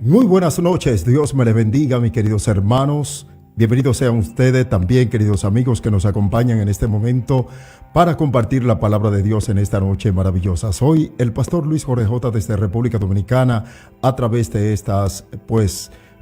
Muy buenas noches, Dios me les bendiga, mis queridos hermanos. Bienvenidos sean ustedes también, queridos amigos que nos acompañan en este momento para compartir la palabra de Dios en esta noche maravillosa. Soy el pastor Luis Jorge J. desde República Dominicana a través de estas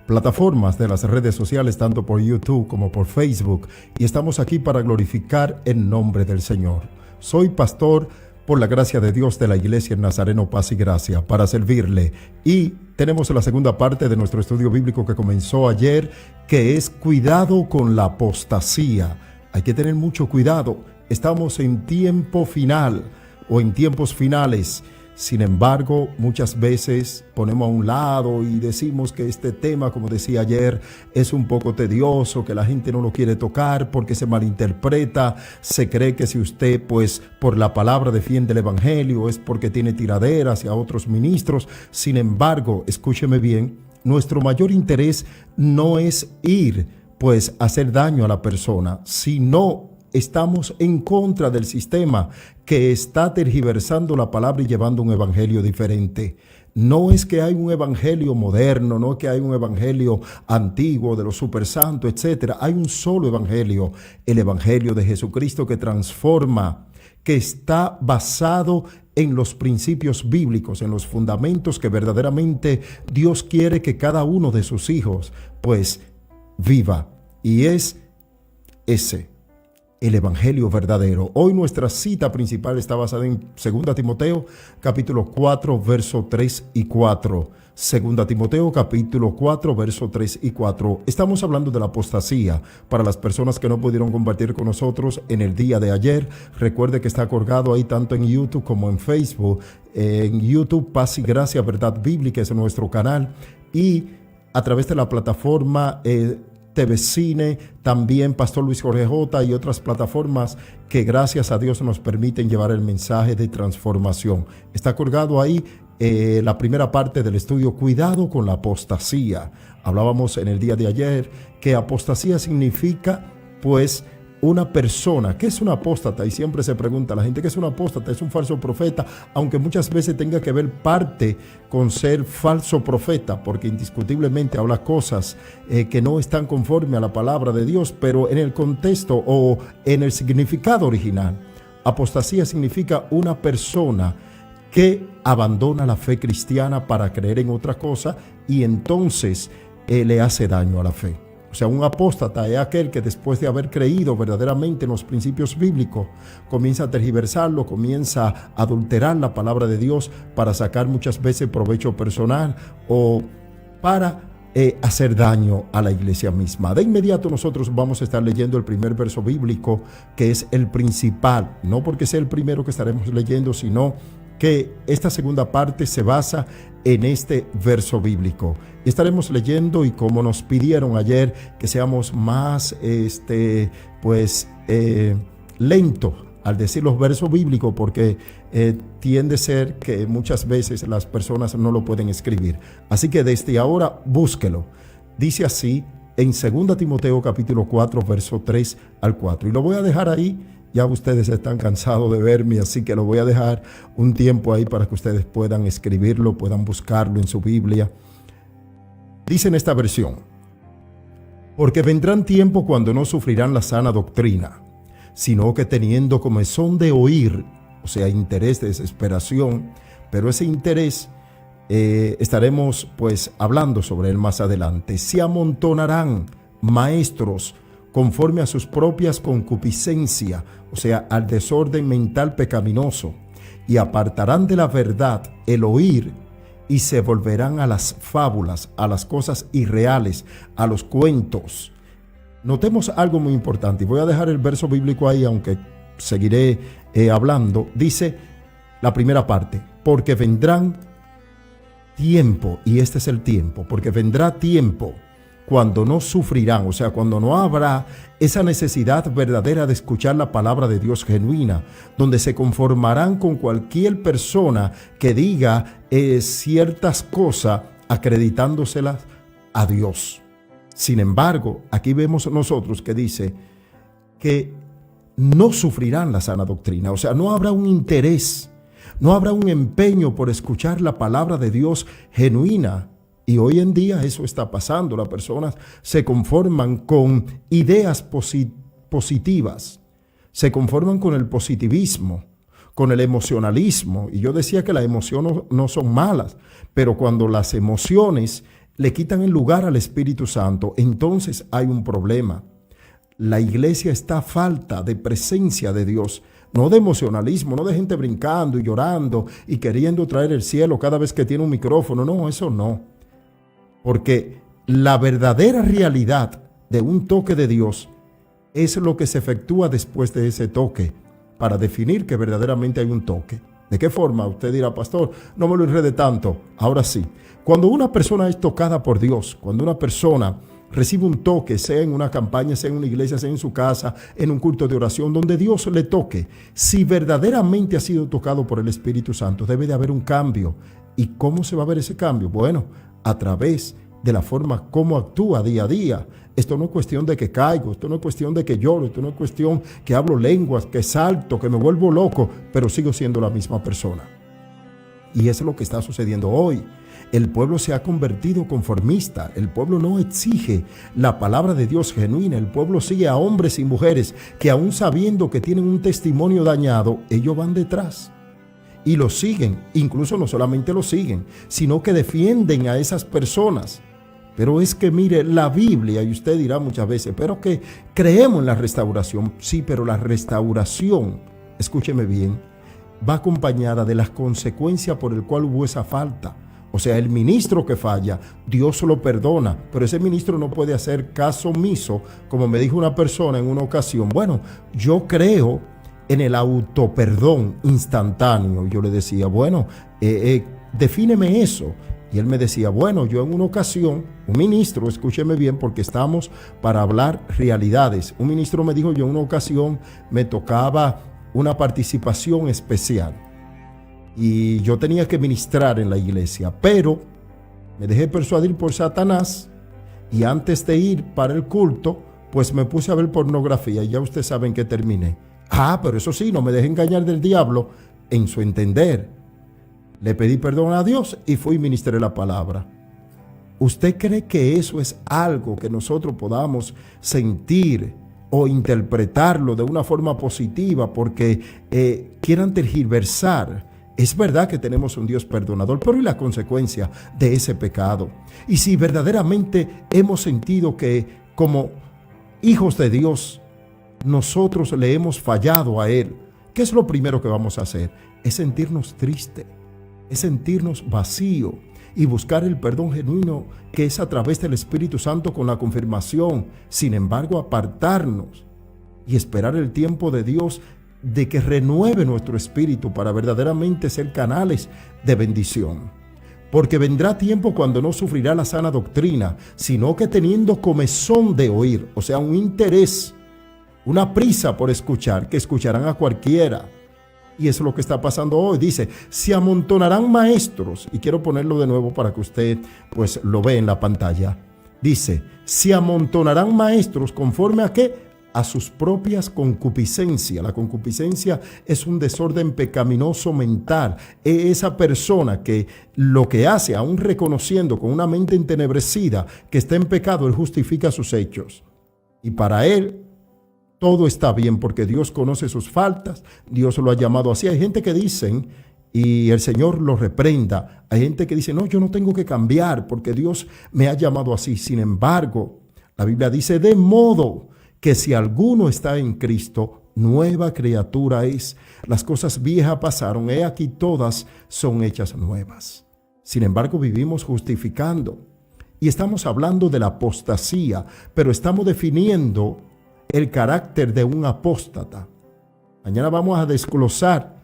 plataformas de las redes sociales, tanto por YouTube como por Facebook, y estamos aquí para glorificar el nombre del Señor. Soy pastor por la gracia de Dios de la Iglesia en Nazareno Paz y Gracia, para servirle. Y tenemos la segunda parte de nuestro estudio bíblico que comenzó ayer, que es cuidado con la apostasía. Hay que tener mucho cuidado. Estamos en tiempo final o en tiempos finales. Sin embargo, muchas veces ponemos a un lado y decimos que este tema, como decía ayer, es un poco tedioso, que la gente no lo quiere tocar porque se malinterpreta. Se cree que si usted, por la palabra defiende el evangelio, es porque tiene tiraderas hacia otros ministros. Sin embargo, escúcheme bien, nuestro mayor interés no es ir, a hacer daño a la persona, sino estamos en contra del sistema que está tergiversando la palabra y llevando un evangelio diferente. No es que hay un evangelio moderno, no es que hay un evangelio antiguo de los supersantos, etc. Hay un solo evangelio, el evangelio de Jesucristo, que transforma, que está basado en los principios bíblicos, en los fundamentos que verdaderamente Dios quiere que cada uno de sus hijos viva. Y es el evangelio verdadero. Hoy nuestra cita principal está basada en 2 Timoteo capítulo 4 verso 3 y 4. 2 Timoteo capítulo 4 verso 3 y 4. Estamos hablando de la apostasía. Para las personas que no pudieron compartir con nosotros en el día de ayer, recuerde que está colgado ahí tanto en YouTube como en Facebook. En YouTube, Paz y Gracia, Verdad Bíblica es nuestro canal, y a través de la plataforma TV Cine, también Pastor Luis Jorge J. y otras plataformas que gracias a Dios nos permiten llevar el mensaje de transformación. Está colgado ahí la primera parte del estudio, cuidado con la apostasía. Hablábamos en el día de ayer que apostasía significa una persona. ¿Qué es un apóstata? Y siempre se pregunta la gente, ¿qué es un apóstata? Es un falso profeta, aunque muchas veces tenga que ver parte con ser falso profeta, porque indiscutiblemente habla cosas que no están conforme a la palabra de Dios, pero en el contexto o en el significado original, apostasía significa una persona que abandona la fe cristiana para creer en otra cosa y entonces le hace daño a la fe. O sea, un apóstata es aquel que después de haber creído verdaderamente en los principios bíblicos, comienza a tergiversarlo, comienza a adulterar la palabra de Dios para sacar muchas veces provecho personal o para hacer daño a la iglesia misma. De inmediato nosotros vamos a estar leyendo el primer verso bíblico, que es el principal, no porque sea el primero que estaremos leyendo, sino que esta segunda parte se basa en este verso bíblico. Estaremos leyendo, y como nos pidieron ayer que seamos más lentos al decir los versos bíblicos, porque tiende a ser que muchas veces las personas no lo pueden escribir. Así que desde ahora búsquelo. Dice así en 2 Timoteo capítulo 4 verso 3 al 4. Y lo voy a dejar ahí. Ya ustedes están cansados de verme, así que lo voy a dejar un tiempo ahí para que ustedes puedan escribirlo, puedan buscarlo en su Biblia. Dice en esta versión: porque vendrán tiempos cuando no sufrirán la sana doctrina, sino que teniendo comezón de oír, o sea, interés, desesperación, pero ese interés estaremos hablando sobre él más adelante. Se amontonarán maestros conforme a sus propias concupiscencias, o sea, al desorden mental pecaminoso, y apartarán de la verdad el oír, y se volverán a las fábulas, a las cosas irreales, a los cuentos. Notemos algo muy importante, y voy a dejar el verso bíblico ahí, aunque seguiré hablando. Dice la primera parte: porque vendrán tiempo, y este es el tiempo, porque vendrá tiempo cuando no sufrirán, o sea, cuando no habrá esa necesidad verdadera de escuchar la palabra de Dios genuina, donde se conformarán con cualquier persona que diga ciertas cosas acreditándoselas a Dios. Sin embargo, aquí vemos nosotros que dice que no sufrirán la sana doctrina, o sea, no habrá un interés, no habrá un empeño por escuchar la palabra de Dios genuina, Y hoy en día eso está pasando. Las personas se conforman con ideas positivas, se conforman con el positivismo, con el emocionalismo. Y yo decía que las emociones no son malas, pero cuando las emociones le quitan el lugar al Espíritu Santo, entonces hay un problema. La iglesia está a falta de presencia de Dios, no de emocionalismo, no de gente brincando y llorando y queriendo traer el cielo cada vez que tiene un micrófono. No, eso no. Porque la verdadera realidad de un toque de Dios es lo que se efectúa después de ese toque para definir que verdaderamente hay un toque. ¿De qué forma? Usted dirá, pastor, no me lo enrede tanto. Ahora sí, cuando una persona es tocada por Dios, cuando una persona recibe un toque, sea en una campaña, sea en una iglesia, sea en su casa, en un culto de oración, donde Dios le toque, si verdaderamente ha sido tocado por el Espíritu Santo, debe de haber un cambio. ¿Y cómo se va a ver ese cambio? Bueno, a través de la forma como actúa día a día. Esto no es cuestión de que caigo, esto no es cuestión de que lloro, esto no es cuestión que hablo lenguas, que salto, que me vuelvo loco, pero sigo siendo la misma persona. Y eso es lo que está sucediendo hoy. El pueblo se ha convertido conformista. El pueblo no exige la palabra de Dios genuina. El pueblo sigue a hombres y mujeres que, aún sabiendo que tienen un testimonio dañado, ellos van detrás y lo siguen. Incluso no solamente lo siguen, sino que defienden a esas personas. Pero es que mire, la Biblia, y usted dirá muchas veces, pero que creemos en la restauración. Sí, pero la restauración, escúcheme bien, va acompañada de las consecuencias por el cual hubo esa falta. O sea, el ministro que falla, Dios lo perdona, pero ese ministro no puede hacer caso omiso, como me dijo una persona en una ocasión. Bueno, yo creo en el autoperdón instantáneo. Yo le decía, bueno, defíneme eso. Y él me decía, bueno, yo en una ocasión, un ministro, escúcheme bien porque estamos para hablar realidades. Un ministro me dijo, yo en una ocasión me tocaba una participación especial y yo tenía que ministrar en la iglesia, pero me dejé persuadir por Satanás y antes de ir para el culto, pues me puse a ver pornografía y ya ustedes saben que terminé. Pero eso sí, no me dejé engañar del diablo en su entender. Le pedí perdón a Dios y fui y ministré la palabra. ¿Usted cree que eso es algo que nosotros podamos sentir o interpretarlo de una forma positiva porque quieran tergiversar? Es verdad que tenemos un Dios perdonador, pero ¿y la consecuencia de ese pecado? Y si verdaderamente hemos sentido que como hijos de Dios nosotros le hemos fallado a Él, ¿qué es lo primero que vamos a hacer? Es sentirnos tristes, es sentirnos vacíos y buscar el perdón genuino que es a través del Espíritu Santo con la confirmación. Sin embargo, apartarnos y esperar el tiempo de Dios de que renueve nuestro espíritu para verdaderamente ser canales de bendición. Porque vendrá tiempo cuando no sufrirá la sana doctrina, sino que teniendo comezón de oír, o sea, un interés, una prisa por escuchar, que escucharán a cualquiera. Y eso es lo que está pasando hoy. Dice, se amontonarán maestros, y quiero ponerlo de nuevo para que usted pues lo vea en la pantalla. Dice, se amontonarán maestros conforme a ¿qué? A sus propias concupiscencias. La concupiscencia es un desorden pecaminoso mental. Es esa persona que lo que hace, aún reconociendo con una mente entenebrecida que está en pecado, él justifica sus hechos. Y para él todo está bien porque Dios conoce sus faltas, Dios lo ha llamado así. Hay gente que dicen, y el Señor lo reprenda, hay gente que dice, no, yo no tengo que cambiar porque Dios me ha llamado así. Sin embargo, la Biblia dice, de modo que si alguno está en Cristo, nueva criatura es. Las cosas viejas pasaron, he aquí todas son hechas nuevas. Sin embargo, vivimos justificando. Y estamos hablando de la apostasía, pero estamos definiendo el carácter de un apóstata. Mañana vamos a desglosar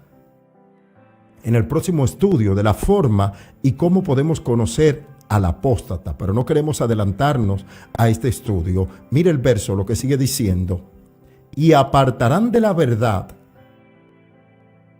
en el próximo estudio de la forma y cómo podemos conocer al apóstata, pero no queremos adelantarnos a este estudio. Mire el verso, lo que sigue diciendo: y apartarán de la verdad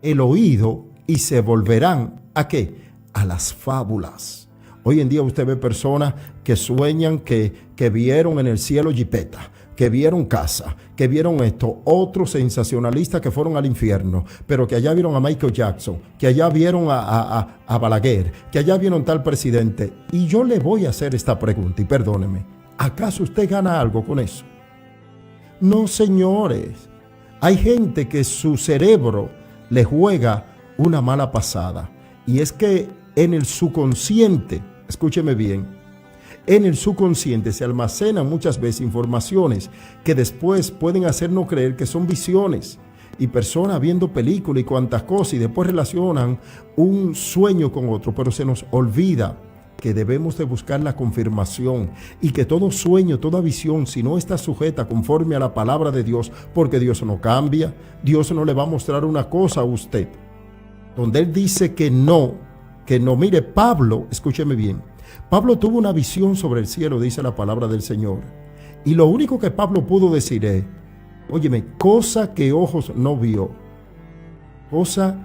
el oído y se volverán ¿a qué? A las fábulas. Hoy en día usted ve personas que sueñan que vieron en el cielo jipeta, que vieron casa, que vieron esto, otros sensacionalistas que fueron al infierno, pero que allá vieron a Michael Jackson, que allá vieron a Balaguer, que allá vieron tal presidente. Y yo le voy a hacer esta pregunta, y perdóneme, ¿acaso usted gana algo con eso? No, señores. Hay gente que su cerebro le juega una mala pasada. Y es que en el subconsciente, escúcheme bien, en el subconsciente se almacenan muchas veces informaciones que después pueden hacernos creer que son visiones. Y personas viendo películas y cuantas cosas y después relacionan un sueño con otro, pero se nos olvida que debemos de buscar la confirmación y que todo sueño, toda visión, si no está sujeta conforme a la palabra de Dios, porque Dios no cambia, Dios no le va a mostrar una cosa a usted, donde Él dice que no. Mire, Pablo, escúcheme bien, Pablo tuvo una visión sobre el cielo, dice la palabra del Señor, y lo único que Pablo pudo decir es, óyeme, cosa que ojos no vio, cosa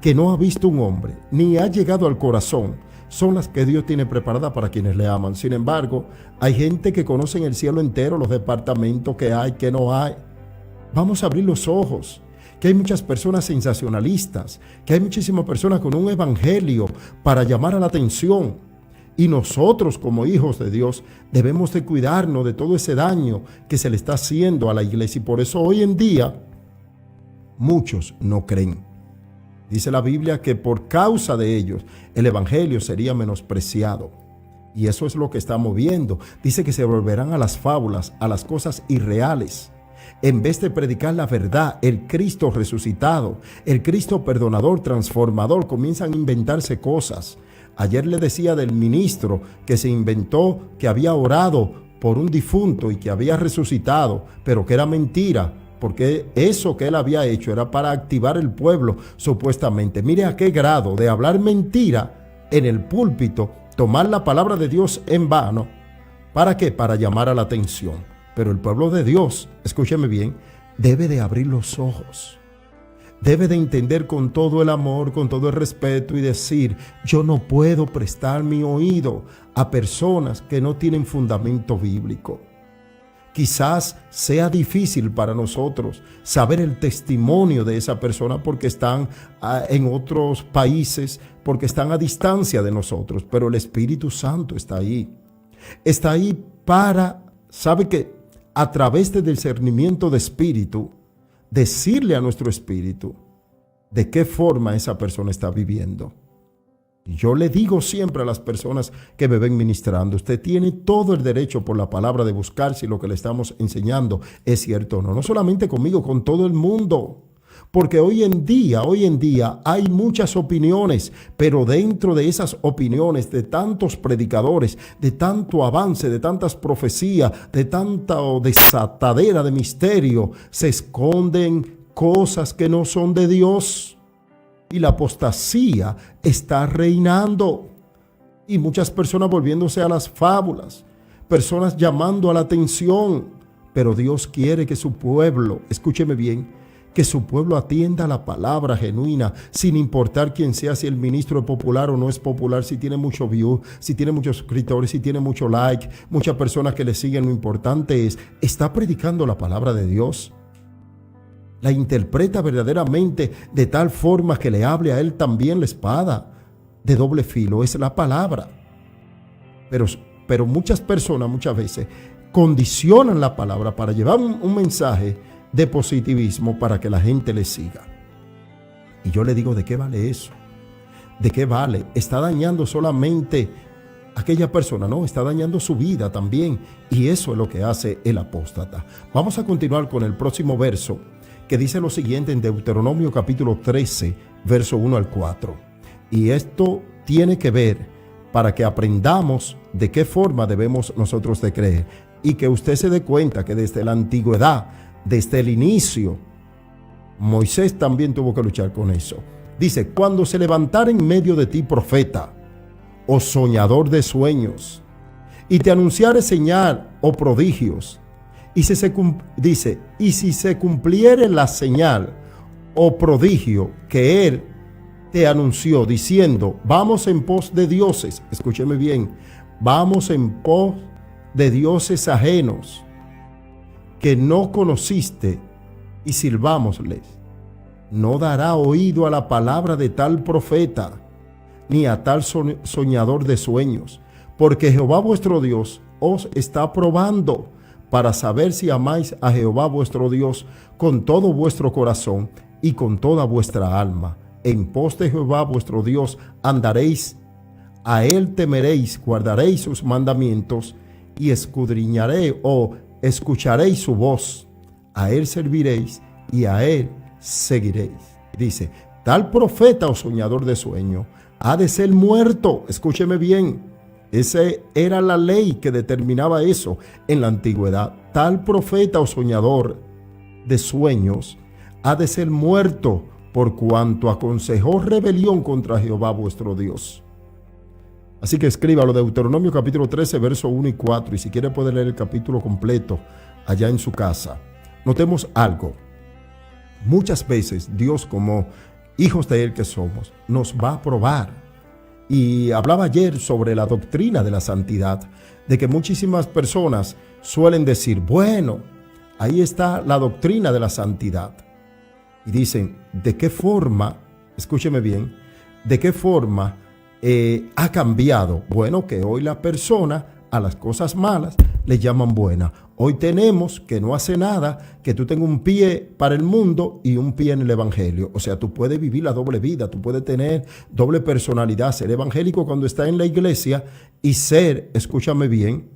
que no ha visto un hombre, ni ha llegado al corazón, son las que Dios tiene preparadas para quienes le aman. Sin embargo, hay gente que conoce en el cielo entero los departamentos que hay, que no hay. Vamos a abrir los ojos, que hay muchas personas sensacionalistas, que hay muchísimas personas con un evangelio para llamar a la atención. Y nosotros como hijos de Dios debemos de cuidarnos de todo ese daño que se le está haciendo a la iglesia. Y por eso hoy en día muchos no creen. Dice la Biblia que por causa de ellos el evangelio sería menospreciado. Y eso es lo que estamos viendo. Dice que se volverán a las fábulas, a las cosas irreales. En vez de predicar la verdad, el Cristo resucitado, el Cristo perdonador, transformador, comienzan a inventarse cosas. Ayer le decía del ministro que se inventó que había orado por un difunto y que había resucitado, pero que era mentira, porque eso que él había hecho era para activar el pueblo, supuestamente. Mire a qué grado de hablar mentira en el púlpito, tomar la palabra de Dios en vano. ¿Para qué? Para llamar a la atención. Pero el pueblo de Dios, escúcheme bien, debe de abrir los ojos. Debe de entender con todo el amor, con todo el respeto y decir, yo no puedo prestar mi oído a personas que no tienen fundamento bíblico. Quizás sea difícil para nosotros saber el testimonio de esa persona porque están en otros países, porque están a distancia de nosotros, pero el Espíritu Santo está ahí. Está ahí para, ¿sabe qué? A través del discernimiento de espíritu, decirle a nuestro espíritu de qué forma esa persona está viviendo. Y yo le digo siempre a las personas que me ven ministrando, usted tiene todo el derecho por la palabra de buscar si lo que le estamos enseñando es cierto o no. No solamente conmigo, con todo el mundo. Porque hoy en día hay muchas opiniones, pero dentro de esas opiniones de tantos predicadores, de tanto avance, de tantas profecías, de tanta desatadera de misterio, se esconden cosas que no son de Dios. Y la apostasía está reinando. Y muchas personas volviéndose a las fábulas, personas llamando a la atención. Pero Dios quiere que su pueblo, escúcheme bien, que su pueblo atienda a la palabra genuina, sin importar quién sea, si el ministro es popular o no es popular, si tiene mucho view, si tiene muchos suscriptores, si tiene mucho like, muchas personas que le siguen. Lo importante es, ¿está predicando la palabra de Dios? La interpreta verdaderamente de tal forma que le hable a él también la espada de doble filo, es la palabra. Pero muchas personas muchas veces condicionan la palabra para llevar un mensaje de positivismo para que la gente le siga. Y yo le digo, ¿de qué vale eso? ¿De qué vale? Está dañando solamente a aquella persona, no, está dañando su vida también. Y eso es lo que hace el apóstata. Vamos a continuar con el próximo verso, que dice lo siguiente en Deuteronomio capítulo 13, verso 1 al 4. Y esto tiene que ver para que aprendamos de qué forma debemos nosotros de creer. Y que usted se dé cuenta que desde la antigüedad, desde el inicio, Moisés también tuvo que luchar con eso. Dice, cuando se levantara en medio de ti profeta o soñador de sueños y te anunciare señal o prodigios, y si se cumpliere la señal o prodigio que él te anunció diciendo, vamos en pos de dioses, escúcheme bien, vamos en pos de dioses ajenos, que no conociste, y sirvámosles. No dará oído a la palabra de tal profeta, ni a tal soñador de sueños, porque Jehová vuestro Dios os está probando para saber si amáis a Jehová vuestro Dios con todo vuestro corazón y con toda vuestra alma. En pos de Jehová vuestro Dios andaréis, a él temeréis, guardaréis sus mandamientos y escudriñaréis o escucharéis su voz. A él serviréis y a él seguiréis. Dice, tal profeta o soñador de sueño ha de ser muerto. Escúcheme bien. Esa era la ley que determinaba eso en la antigüedad. Tal profeta o soñador de sueños ha de ser muerto por cuanto aconsejó rebelión contra Jehová vuestro Dios. Así que escríbalo, Deuteronomio capítulo 13, verso 1 y 4. Y si quiere puede leer el capítulo completo allá en su casa. Notemos algo. Muchas veces Dios, como hijos de Él que somos, nos va a probar. Y hablaba ayer sobre la doctrina de la santidad, de que muchísimas personas suelen decir, bueno, ahí está la doctrina de la santidad. Y dicen, ¿de qué forma, escúcheme bien, de qué forma ha cambiado? Bueno, que hoy la persona a las cosas malas le llaman buena. Hoy tenemos que no hace nada, que tú tengas un pie para el mundo y un pie en el evangelio. O sea, tú puedes vivir la doble vida, tú puedes tener doble personalidad, ser evangélico cuando está en la iglesia y ser, escúchame bien,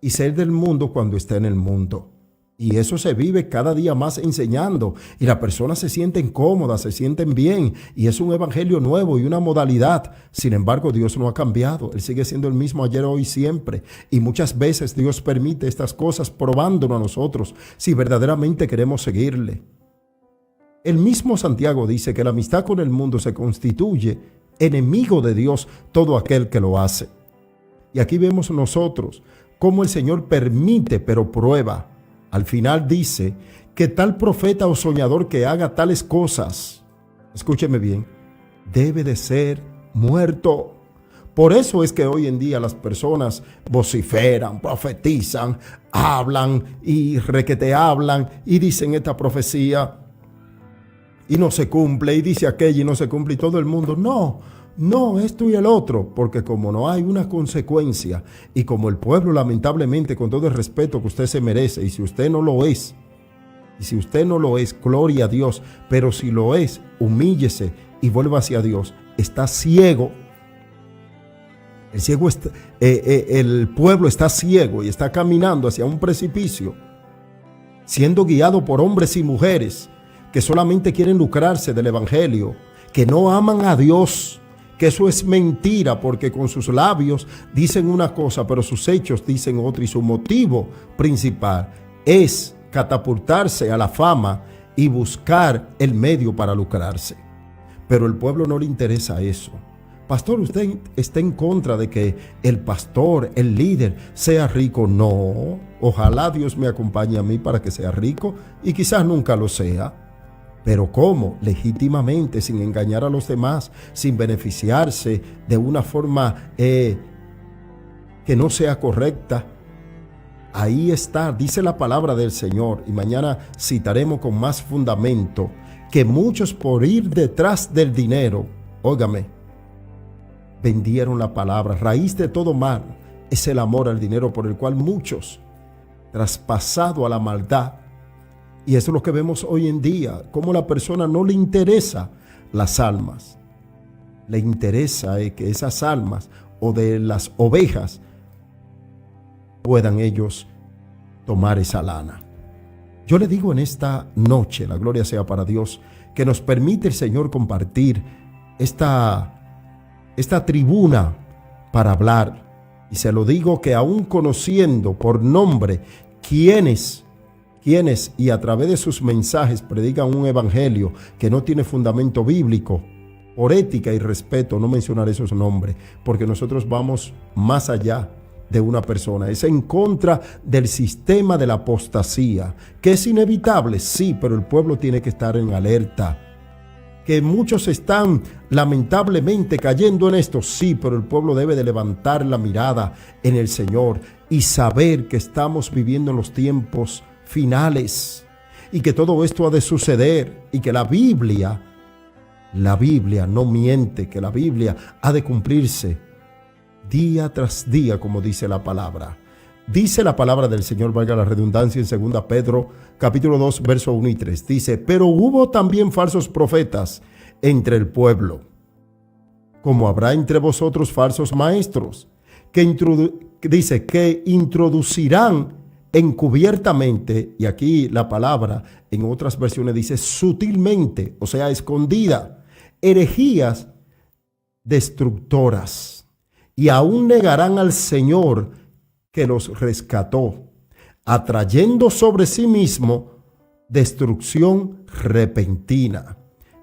y ser del mundo cuando está en el mundo. Y eso se vive cada día más enseñando. Y las personas se sienten cómodas, se sienten bien. Y es un evangelio nuevo y una modalidad. Sin embargo, Dios no ha cambiado. Él sigue siendo el mismo ayer, hoy, siempre. Y muchas veces Dios permite estas cosas probándonos a nosotros si verdaderamente queremos seguirle. El mismo Santiago dice que la amistad con el mundo se constituye enemigo de Dios todo aquel que lo hace. Y aquí vemos nosotros cómo el Señor permite, pero prueba. Al final dice que tal profeta o soñador que haga tales cosas, escúcheme bien, debe de ser muerto. Por eso es que hoy en día las personas vociferan, profetizan, hablan y requete hablan y dicen esta profecía y no se cumple, y dice aquello y no se cumple, y todo el mundo, no, esto y el otro, porque como no hay una consecuencia y como el pueblo lamentablemente, con todo el respeto que usted se merece, y si usted no lo es, gloria a Dios, pero si lo es, humíllese y vuelva hacia Dios, está ciego. El pueblo está ciego y está caminando hacia un precipicio, siendo guiado por hombres y mujeres que solamente quieren lucrarse del evangelio, que no aman a Dios, que eso es mentira, porque con sus labios dicen una cosa, pero sus hechos dicen otra, y su motivo principal es catapultarse a la fama y buscar el medio para lucrarse. Pero al pueblo no le interesa eso. Pastor, ¿usted está en contra de que el pastor, el líder, sea rico? No, ojalá Dios me acompañe a mí para que sea rico, y quizás nunca lo sea. Pero ¿cómo? Legítimamente, sin engañar a los demás, sin beneficiarse de una forma que no sea correcta. Ahí está, dice la palabra del Señor, y mañana citaremos con más fundamento, que muchos por ir detrás del dinero, óigame, vendieron la palabra. Raíz de todo mal es el amor al dinero, por el cual muchos, traspasado a la maldad, y eso es lo que vemos hoy en día, cómo a la persona no le interesa las almas. Le interesa que esas almas o de las ovejas puedan ellos tomar esa lana. Yo le digo en esta noche, la gloria sea para Dios, que nos permite el Señor compartir esta tribuna para hablar. Y se lo digo que aún conociendo por nombre quienes y a través de sus mensajes predican un evangelio que no tiene fundamento bíblico, por ética y respeto no mencionaré esos nombres, porque nosotros vamos más allá de una persona. Es en contra del sistema de la apostasía, que es inevitable, sí, pero el pueblo tiene que estar en alerta. Que muchos están lamentablemente cayendo en esto, sí, pero el pueblo debe de levantar la mirada en el Señor y saber que estamos viviendo en los tiempos finales y que todo esto ha de suceder y que la Biblia no miente, que la Biblia ha de cumplirse día tras día, como dice la palabra. Dice la palabra del Señor, valga la redundancia, en 2 Pedro capítulo 2, verso 1 y 3. Dice, pero hubo también falsos profetas entre el pueblo, como habrá entre vosotros falsos maestros, que introducirán encubiertamente, y aquí la palabra en otras versiones dice sutilmente, o sea, escondida, herejías destructoras, y aún negarán al Señor que los rescató, atrayendo sobre sí mismo destrucción repentina.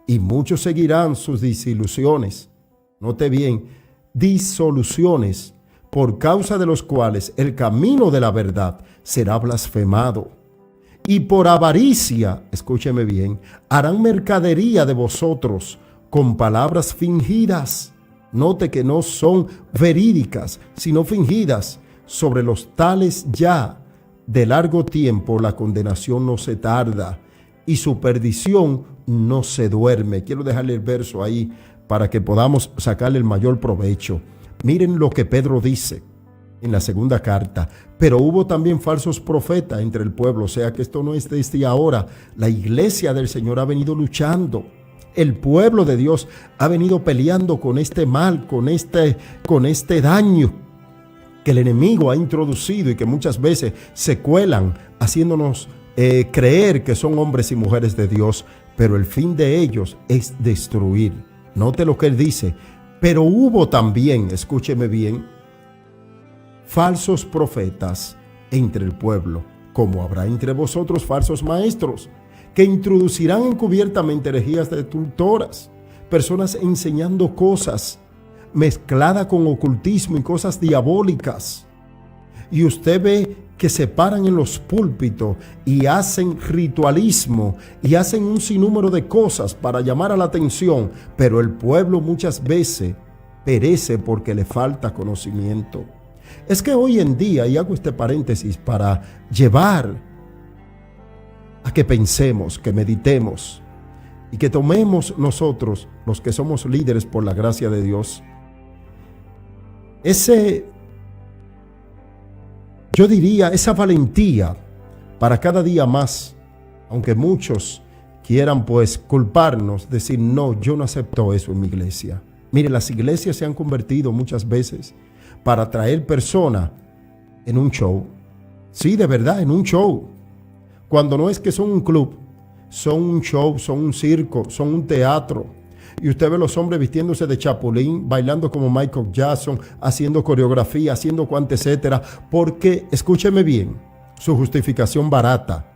Y muchos seguirán sus disilusiones. Note bien, disoluciones, por causa de los cuales el camino de la verdad será blasfemado. Y por avaricia, escúcheme bien, harán mercadería de vosotros con palabras fingidas. Note que no son verídicas, sino fingidas. Sobre los tales ya de largo tiempo la condenación no se tarda y su perdición no se duerme. Quiero dejarle el verso ahí para que podamos sacarle el mayor provecho. Miren lo que Pedro dice en la segunda carta. Pero hubo también falsos profetas entre el pueblo. O sea que esto no es desde ahora. La iglesia del Señor ha venido luchando. El pueblo de Dios ha venido peleando con este mal, con este daño que el enemigo ha introducido y que muchas veces se cuelan haciéndonos creer que son hombres y mujeres de Dios, pero el fin de ellos es destruir. Note lo que él dice, pero hubo también, escúcheme bien, falsos profetas entre el pueblo, como habrá entre vosotros falsos maestros, que introducirán encubiertamente herejías destructoras, personas enseñando cosas mezclada con ocultismo y cosas diabólicas. Y usted ve que se paran en los púlpitos y hacen ritualismo y hacen un sinnúmero de cosas para llamar a la atención, pero el pueblo muchas veces perece porque le falta conocimiento. Es que hoy en día, y hago este paréntesis para llevar a que pensemos, que meditemos y que tomemos nosotros, los que somos líderes por la gracia de Dios, yo diría, esa valentía para cada día más, aunque muchos quieran pues culparnos, decir, no, yo no acepto eso en mi iglesia. Mire, las iglesias se han convertido muchas veces para atraer personas en un show. Sí, de verdad, en un show. Cuando no es que son un club, son un show, son un circo, son un teatro. Y usted ve los hombres vistiéndose de chapulín, bailando como Michael Jackson, haciendo coreografía, haciendo cuanto, etcétera. Porque, escúcheme bien, su justificación barata.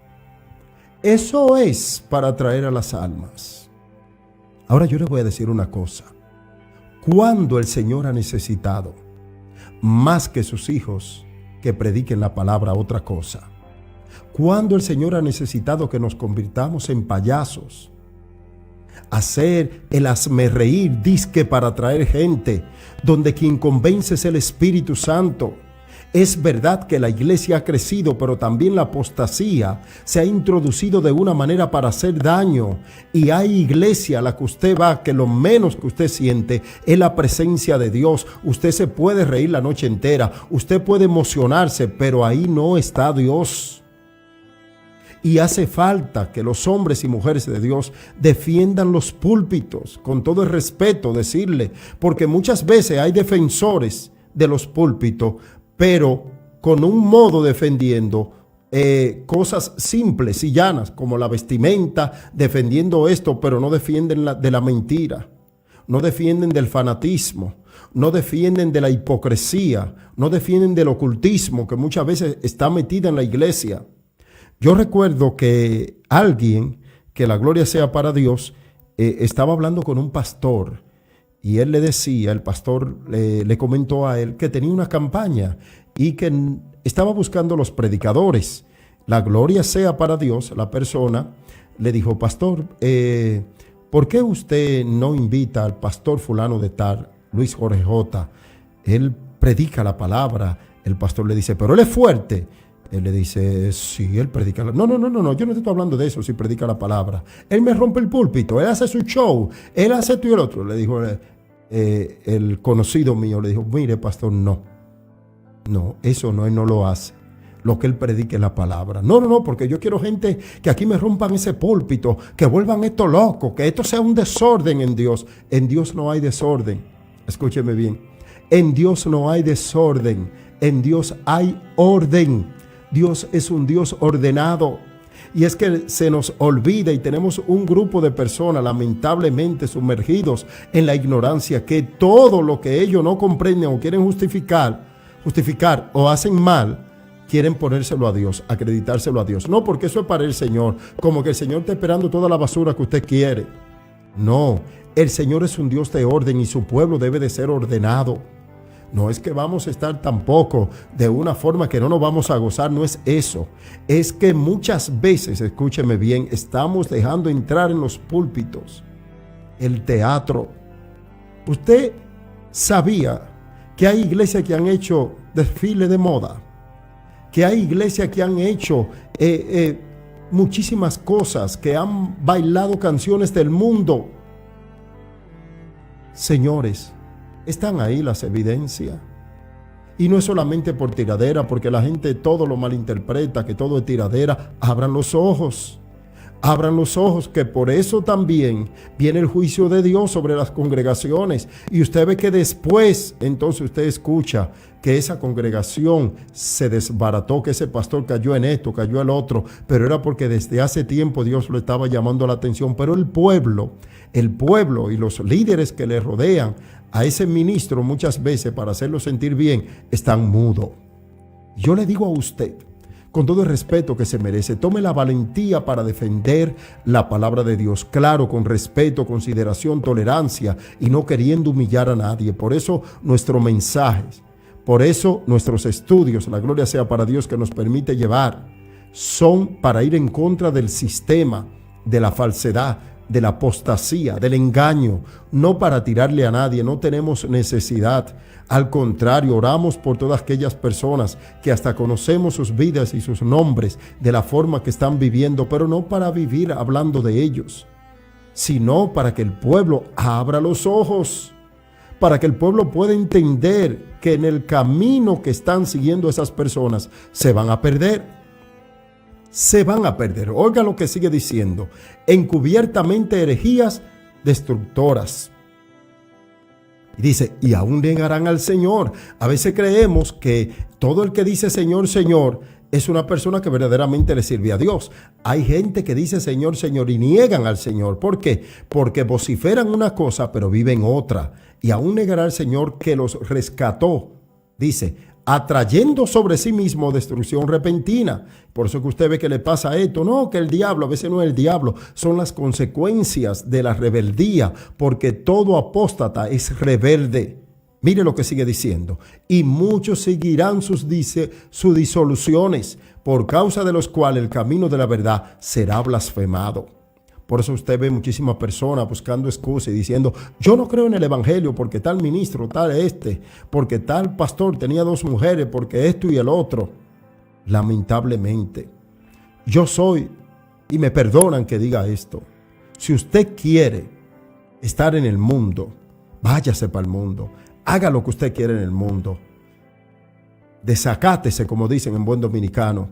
Eso es para atraer a las almas. Ahora yo les voy a decir una cosa. Cuando el Señor ha necesitado, más que sus hijos, que prediquen la palabra, otra cosa. Cuando el Señor ha necesitado que nos convirtamos en payasos, hacer el hazmerreír disque para atraer gente, donde quien convence es el Espíritu Santo. Es verdad que la iglesia ha crecido, pero también la apostasía se ha introducido de una manera para hacer daño. Y hay iglesia a la que usted va, que lo menos que usted siente es la presencia de Dios. Usted se puede reír la noche entera, usted puede emocionarse, pero ahí no está Dios. Y hace falta que los hombres y mujeres de Dios defiendan los púlpitos, con todo el respeto decirle, porque muchas veces hay defensores de los púlpitos, pero con un modo defendiendo cosas simples y llanas, como la vestimenta, defendiendo esto, pero no defienden de la mentira, no defienden del fanatismo, no defienden de la hipocresía, no defienden del ocultismo que muchas veces está metida en la iglesia. Yo recuerdo que alguien, que la gloria sea para Dios, estaba hablando con un pastor y él le decía, el pastor le comentó a él que tenía una campaña y que estaba buscando los predicadores. La gloria sea para Dios. La persona le dijo, pastor, ¿por qué usted no invita al pastor fulano de tal, Luis Jorge J? Él predica la palabra. El pastor le dice, pero él es fuerte. Él le dice, sí, él predica no, yo no te estoy hablando de eso, si predica la palabra. Él me rompe el púlpito, él hace su show, él hace esto y el otro. Le dijo el conocido mío, le dijo, mire, pastor, no, eso no, él no lo hace. Lo que él predique es la palabra. No, porque yo quiero gente que aquí me rompan ese púlpito, que vuelvan esto loco, que esto sea un desorden en Dios. En Dios no hay desorden. Escúcheme bien. En Dios no hay desorden. En Dios hay orden. Dios es un Dios ordenado. Y es que se nos olvida y tenemos un grupo de personas lamentablemente sumergidos en la ignorancia, que todo lo que ellos no comprenden o quieren justificar o hacen mal, quieren ponérselo a Dios, acreditárselo a Dios. No, porque eso es para el Señor, como que el Señor está esperando toda la basura que usted quiere. No, el Señor es un Dios de orden y su pueblo debe de ser ordenado. No es que vamos a estar tampoco de una forma que no nos vamos a gozar, no es eso. Es que muchas veces, escúcheme bien, estamos dejando entrar en los púlpitos el teatro. ¿Usted sabía que hay iglesias que han hecho desfile de moda? Que hay iglesias que han hecho muchísimas cosas, que han bailado canciones del mundo. Señores, están ahí las evidencias. Y no es solamente por tiradera, porque la gente todo lo malinterpreta, que todo es tiradera. Abran los ojos. Abran los ojos, que por eso también viene el juicio de Dios sobre las congregaciones. Y usted ve que después, entonces usted escucha que esa congregación se desbarató, que ese pastor cayó en esto, cayó en el otro, pero era porque desde hace tiempo Dios lo estaba llamando la atención. Pero el pueblo y los líderes que le rodean a ese ministro muchas veces para hacerlo sentir bien, están mudos. Yo le digo a usted, con todo el respeto que se merece, tome la valentía para defender la palabra de Dios. Claro, con respeto, consideración, tolerancia y no queriendo humillar a nadie. Por eso nuestros mensajes, por eso nuestros estudios, la gloria sea para Dios que nos permite llevar, son para ir en contra del sistema, de la falsedad, de la apostasía, del engaño, no para tirarle a nadie. No tenemos necesidad. Al contrario, oramos por todas aquellas personas que hasta conocemos sus vidas y sus nombres de la forma que están viviendo, pero no para vivir hablando de ellos, sino para que el pueblo abra los ojos, para que el pueblo pueda entender que en el camino que están siguiendo esas personas se van a perder. Se van a perder. Oiga lo que sigue diciendo. Encubiertamente herejías destructoras. Y dice, y aún negarán al Señor. A veces creemos que todo el que dice Señor, Señor, es una persona que verdaderamente le sirve a Dios. Hay gente que dice Señor, Señor y niegan al Señor. ¿Por qué? Porque vociferan una cosa pero viven otra. Y aún negará al Señor que los rescató. Dice, atrayendo sobre sí mismo destrucción repentina. Por eso que usted ve que le pasa esto. No, que el diablo, a veces no es el diablo, son las consecuencias de la rebeldía, porque todo apóstata es rebelde. Mire lo que sigue diciendo. Y muchos seguirán sus disoluciones, por causa de los cuales el camino de la verdad será blasfemado. Por eso usted ve muchísimas personas buscando excusas y diciendo, yo no creo en el evangelio porque tal ministro, porque tal pastor tenía 2 mujeres, porque esto y el otro. Lamentablemente, yo soy, y me perdonan que diga esto, si usted quiere estar en el mundo, váyase para el mundo, haga lo que usted quiere en el mundo, desacátese, como dicen en buen dominicano,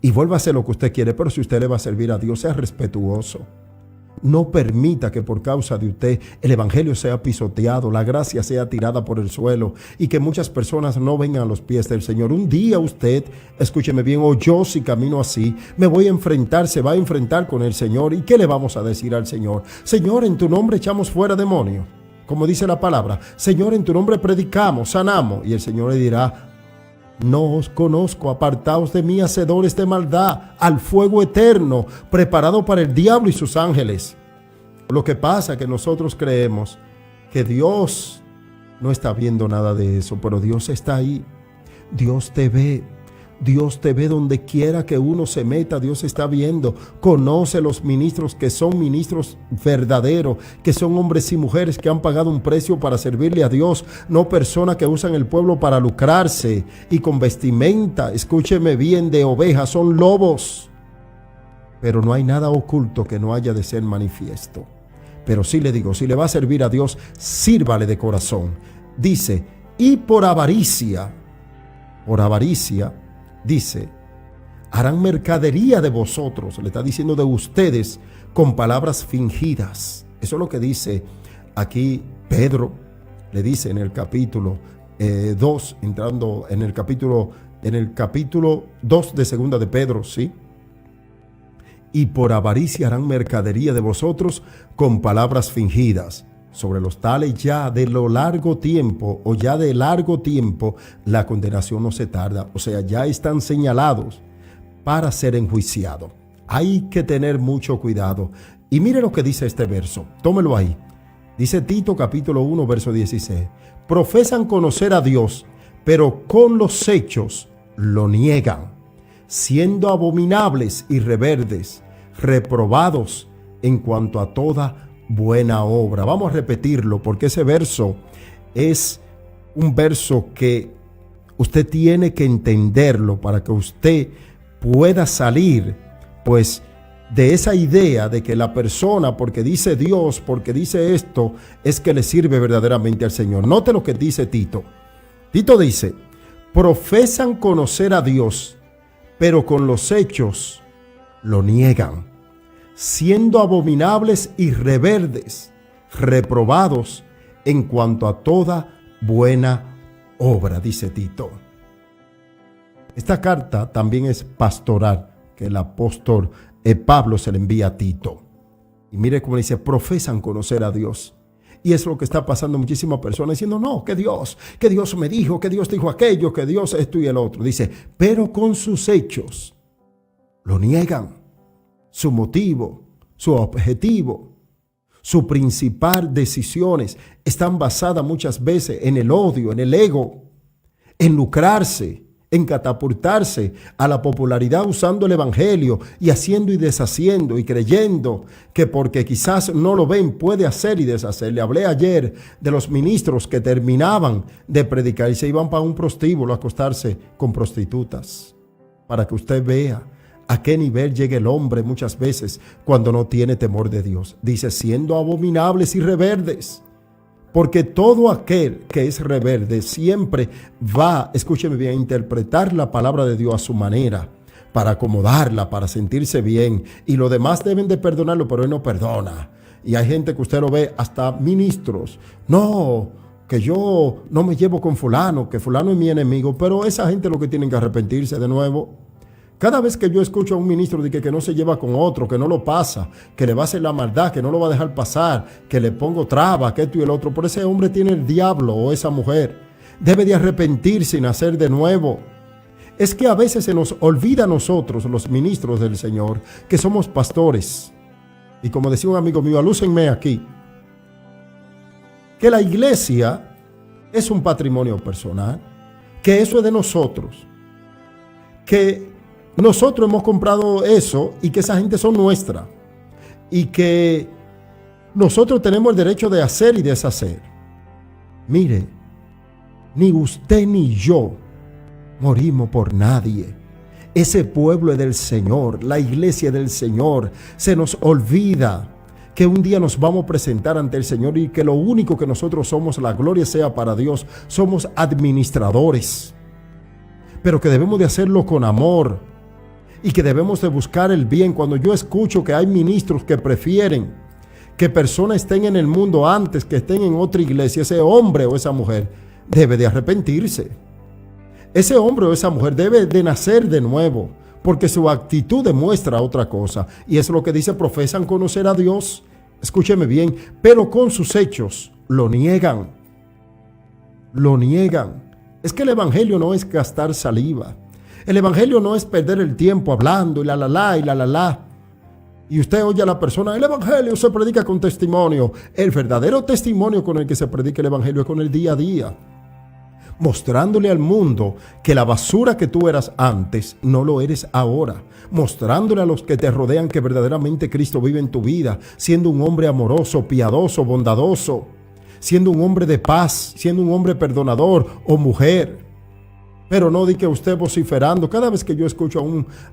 y vuelva a hacer lo que usted quiere. Pero si usted le va a servir a Dios, sea respetuoso. No permita que por causa de usted el evangelio sea pisoteado, la gracia sea tirada por el suelo y que muchas personas no vengan a los pies del Señor. Un día usted, escúcheme bien, o yo si camino así, me voy a enfrentar, se va a enfrentar con el Señor. ¿Y qué le vamos a decir al Señor? Señor, en tu nombre echamos fuera demonios, como dice la palabra. Señor, en tu nombre predicamos, sanamos. Y el Señor le dirá, no os conozco, apartaos de mí, hacedores de maldad, al fuego eterno, preparado para el diablo y sus ángeles. Lo que pasa es que nosotros creemos que Dios no está viendo nada de eso, pero Dios está ahí. Dios te ve. Dios te ve donde quiera que uno se meta. Dios está viendo. Conoce los ministros que son ministros verdaderos, que son hombres y mujeres que han pagado un precio para servirle a Dios, no personas que usan el pueblo para lucrarse y con vestimenta, escúcheme bien, de ovejas. Son lobos. Pero no hay nada oculto que no haya de ser manifiesto. Pero sí le digo, si le va a servir a Dios, sírvale de corazón. Dice, y por avaricia, dice, harán mercadería de vosotros. Le está diciendo de ustedes con palabras fingidas. Eso es lo que dice aquí Pedro. Le dice en el capítulo 2, entrando en el capítulo 2 de segunda de Pedro, ¿sí? Y por avaricia harán mercadería de vosotros con palabras fingidas. Sobre los tales ya de largo tiempo la condenación no se tarda. O sea, ya están señalados para ser enjuiciados. Hay que tener mucho cuidado. Y mire lo que dice este verso. Tómelo ahí. Dice Tito capítulo 1 verso 16. Profesan conocer a Dios, pero con los hechos lo niegan, siendo abominables y reverdes, reprobados en cuanto a toda buena obra. Vamos a repetirlo porque ese verso es un verso que usted tiene que entenderlo para que usted pueda salir pues de esa idea de que la persona, porque dice Dios, porque dice esto, es que le sirve verdaderamente al Señor. Note lo que dice Tito. Tito dice, profesan conocer a Dios, pero con los hechos lo niegan, siendo abominables y reverdes, reprobados en cuanto a toda buena obra, dice Tito. Esta carta también es pastoral, que el apóstol Pablo se le envía a Tito. Y mire cómo dice, profesan conocer a Dios. Y es lo que está pasando muchísimas personas diciendo, no, que Dios me dijo, que Dios dijo aquello, que Dios esto y el otro. Dice, pero con sus hechos lo niegan. Su motivo, su objetivo, su principal decisiones están basadas muchas veces en el odio, en el ego, en lucrarse, en catapultarse a la popularidad usando el evangelio y haciendo y deshaciendo y creyendo que porque quizás no lo ven puede hacer y deshacer. Le hablé ayer de los ministros que terminaban de predicar y se iban para un prostíbulo a acostarse con prostitutas, para que usted vea a qué nivel llega el hombre muchas veces cuando no tiene temor de Dios. Dice, siendo abominables y reverdes. Porque todo aquel que es rebelde siempre va, escúcheme bien, a interpretar la palabra de Dios a su manera, para acomodarla, para sentirse bien. Y los demás deben de perdonarlo, pero él no perdona. Y hay gente que usted lo ve, hasta ministros. No, que yo no me llevo con fulano, que fulano es mi enemigo. Pero esa gente lo que tienen que arrepentirse de nuevo. Cada vez que yo escucho a un ministro de que no se lleva con otro, que no lo pasa, que le va a hacer la maldad, que no lo va a dejar pasar, que le pongo trabas, que esto y el otro, por ese hombre tiene el diablo o esa mujer. Debe de arrepentirse y nacer de nuevo. Es que a veces se nos olvida a nosotros, los ministros del Señor, que somos pastores. Y como decía un amigo mío, alúcenme aquí, que la iglesia es un patrimonio personal, que eso es de nosotros, que nosotros hemos comprado eso y que esa gente son nuestra y que nosotros tenemos el derecho de hacer y deshacer. Mire, ni usted ni yo morimos por nadie. Ese pueblo es del Señor, la iglesia es del Señor. Se nos olvida que un día nos vamos a presentar ante el Señor y que lo único que nosotros somos, la gloria sea para Dios, somos administradores, pero que debemos de hacerlo con amor y que debemos de buscar el bien. Cuando yo escucho que hay ministros que prefieren que personas estén en el mundo antes que estén en otra iglesia, ese hombre o esa mujer debe de arrepentirse. Ese hombre o esa mujer debe de nacer de nuevo, porque su actitud demuestra otra cosa. Y es lo que dice, profesan conocer a Dios, escúcheme bien, pero con sus hechos lo niegan. Lo niegan. Es que el evangelio no es gastar saliva. El evangelio no es perder el tiempo hablando y la y la. Y usted oye a la persona, el evangelio se predica con testimonio. El verdadero testimonio con el que se predica el evangelio es con el día a día. mostrándole al mundo que la basura que tú eras antes no lo eres ahora, mostrándole a los que te rodean que verdaderamente Cristo vive en tu vida, siendo un hombre amoroso, piadoso, bondadoso, siendo un hombre de paz, siendo un hombre perdonador o mujer. Pero no di que usted vociferando. Cada vez que yo escucho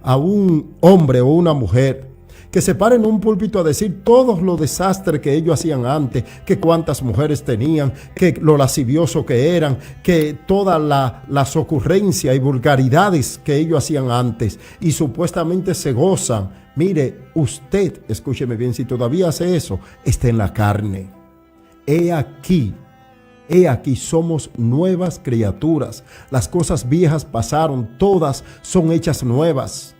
a un hombre o una mujer que se paren en un púlpito a decir todos los desastres que ellos hacían antes, que cuántas mujeres tenían, que lo lascivioso que eran, que todas las ocurrencias y vulgaridades que ellos hacían antes, y supuestamente se gozan. Mire, usted, escúcheme bien, si todavía hace eso, está en la carne. He aquí, somos nuevas criaturas. Las cosas viejas pasaron, todas son hechas nuevas.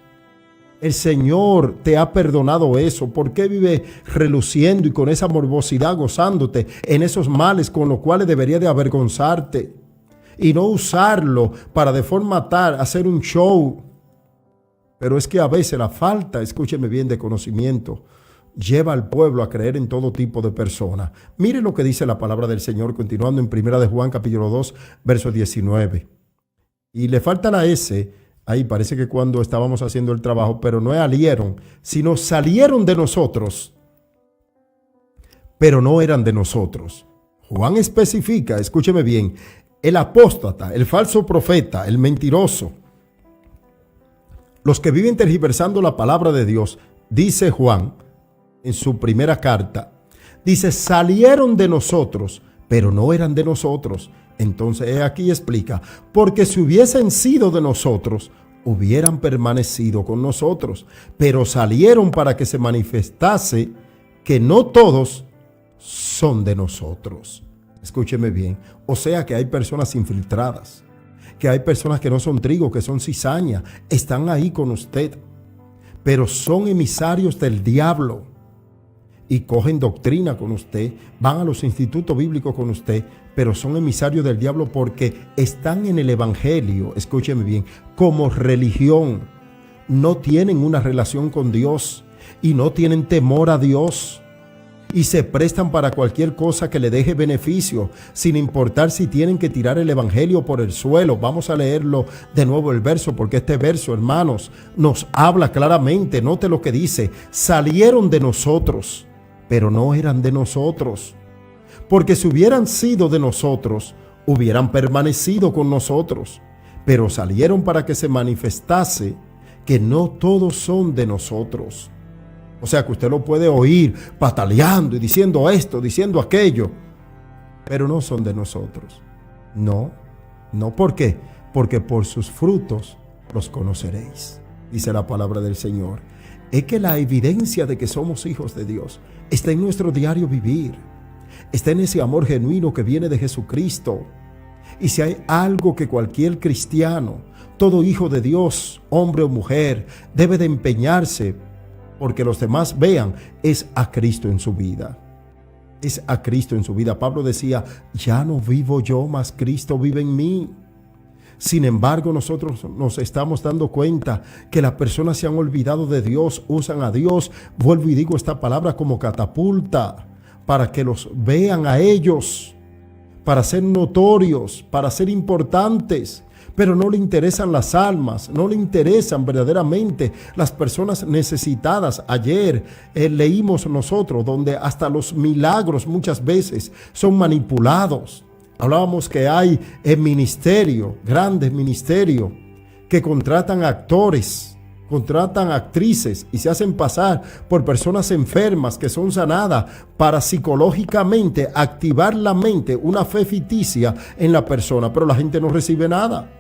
El Señor te ha perdonado eso. ¿Por qué vive reluciendo y con esa morbosidad gozándote en esos males con los cuales debería de avergonzarte? Y no usarlo para de forma tal hacer un show. Pero es que a veces la falta, escúcheme bien, de conocimiento lleva al pueblo a creer en todo tipo de personas. Mire lo que dice la palabra del Señor, continuando en 1 de Juan capítulo 2, verso 19. Y le falta la S. Ahí parece que cuando estábamos haciendo el trabajo, pero no alieron, sino salieron de nosotros, pero no eran de nosotros. Juan especifica, escúcheme bien, el apóstata, el falso profeta, el mentiroso, los que viven tergiversando la palabra de Dios, dice Juan en su primera carta, dice, salieron de nosotros, pero no eran de nosotros. Entonces aquí explica, porque si hubiesen sido de nosotros, hubieran permanecido con nosotros, pero salieron para que se manifestase que no todos son de nosotros. Escúcheme bien, o sea que hay personas infiltradas, que hay personas que no son trigo, que son cizaña, están ahí con usted, pero son emisarios del diablo. Y cogen doctrina con usted, van a los institutos bíblicos con usted, pero son emisarios del diablo porque están en el evangelio, escúcheme bien, como religión. No tienen una relación con Dios y no tienen temor a Dios. Y se prestan para cualquier cosa que le deje beneficio, sin importar si tienen que tirar el evangelio por el suelo. Vamos a leerlo de nuevo el verso, porque este verso, hermanos, nos habla claramente. Note lo que dice, salieron de nosotros, pero no eran de nosotros. Porque si hubieran sido de nosotros, hubieran permanecido con nosotros. Pero salieron para que se manifestase que no todos son de nosotros. O sea que usted lo puede oír pataleando y diciendo esto, diciendo aquello, pero no son de nosotros. No, ¿por qué? Porque por sus frutos los conoceréis, dice la palabra del Señor. Es que la evidencia de que somos hijos de Dios está en nuestro diario vivir, está en ese amor genuino que viene de Jesucristo. Y si hay algo que cualquier cristiano, todo hijo de Dios, hombre o mujer, debe de empeñarse porque los demás vean, es a Cristo en su vida. Es a Cristo en su vida. Pablo decía, ya no vivo yo, mas Cristo vive en mí. Sin embargo, nosotros nos estamos dando cuenta que las personas se han olvidado de Dios, usan a Dios, vuelvo y digo esta palabra, como catapulta, para que los vean a ellos, para ser notorios, para ser importantes. Pero no le interesan las almas, no le interesan verdaderamente las personas necesitadas. Ayer leímos nosotros donde hasta los milagros muchas veces son manipulados. Hablábamos que hay ministerio, grandes ministerios, que contratan actores, contratan actrices y se hacen pasar por personas enfermas que son sanadas para psicológicamente activar la mente, una fe ficticia en la persona, pero la gente no recibe nada.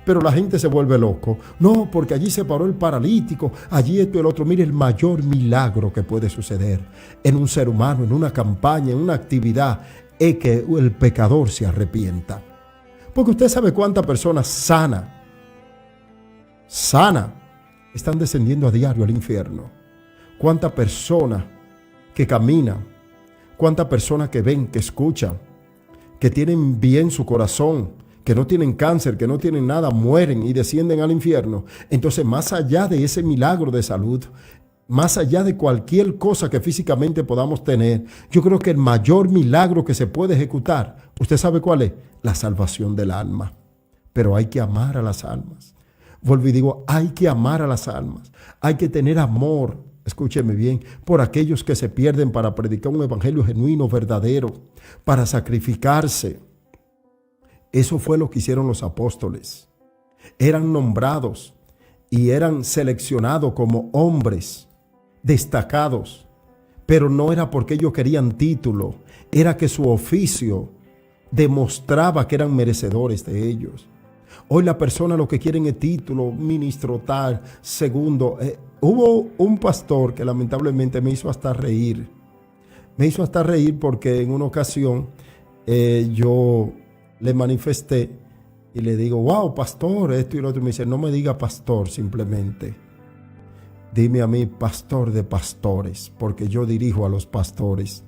Pero la gente se vuelve loco. No, porque allí se paró el paralítico, allí esto y el otro. Mire el mayor milagro que puede suceder en un ser humano, en una campaña, en una actividad, es que el pecador se arrepienta. Porque usted sabe cuántas personas sanas están descendiendo a diario al infierno. Cuántas personas que caminan, cuántas personas que ven, que escuchan, que tienen bien su corazón, que no tienen cáncer, que no tienen nada, mueren y descienden al infierno. Entonces, más allá de ese milagro de salud, más allá de cualquier cosa que físicamente podamos tener, yo creo que el mayor milagro que se puede ejecutar, ¿usted sabe cuál es? La salvación del alma. Pero hay que amar a las almas. Vuelvo y digo, hay que amar a las almas. Hay que tener amor, escúcheme bien, por aquellos que se pierden para predicar un evangelio genuino, verdadero, para sacrificarse. Eso fue lo que hicieron los apóstoles. Eran nombrados y eran seleccionados como hombres destacados, pero no era porque ellos querían título, era que su oficio demostraba que eran merecedores de ellos. Hoy la persona lo que quieren es título, ministro tal, segundo. Hubo un pastor que lamentablemente me hizo hasta reír. Me hizo hasta reír porque en una ocasión yo le manifesté y le digo, wow, pastor, esto y lo otro. Y me dice, no me diga pastor simplemente. Dime a mí pastor de pastores, porque yo dirijo a los pastores.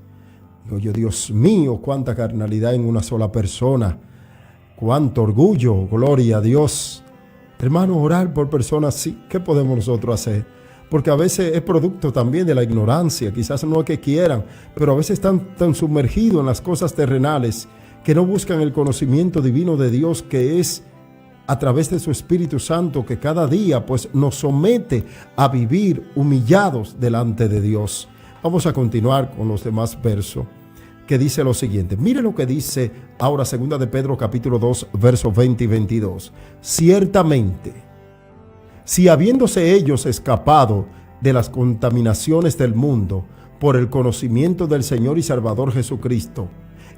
Digo yo, Dios mío, cuánta carnalidad en una sola persona. Cuánto orgullo, gloria a Dios. Hermano, orar por personas, sí, ¿qué podemos nosotros hacer? Porque a veces es producto también de la ignorancia, quizás no es que quieran, pero a veces están tan sumergidos en las cosas terrenales que no buscan el conocimiento divino de Dios, que es a través de su Espíritu Santo, que cada día pues nos somete a vivir humillados delante de Dios. Vamos a continuar con los demás versos, que dice lo siguiente. Mire lo que dice ahora 2 de Pedro capítulo 2, versos 20 y 22. Ciertamente, si habiéndose ellos escapado de las contaminaciones del mundo por el conocimiento del Señor y Salvador Jesucristo,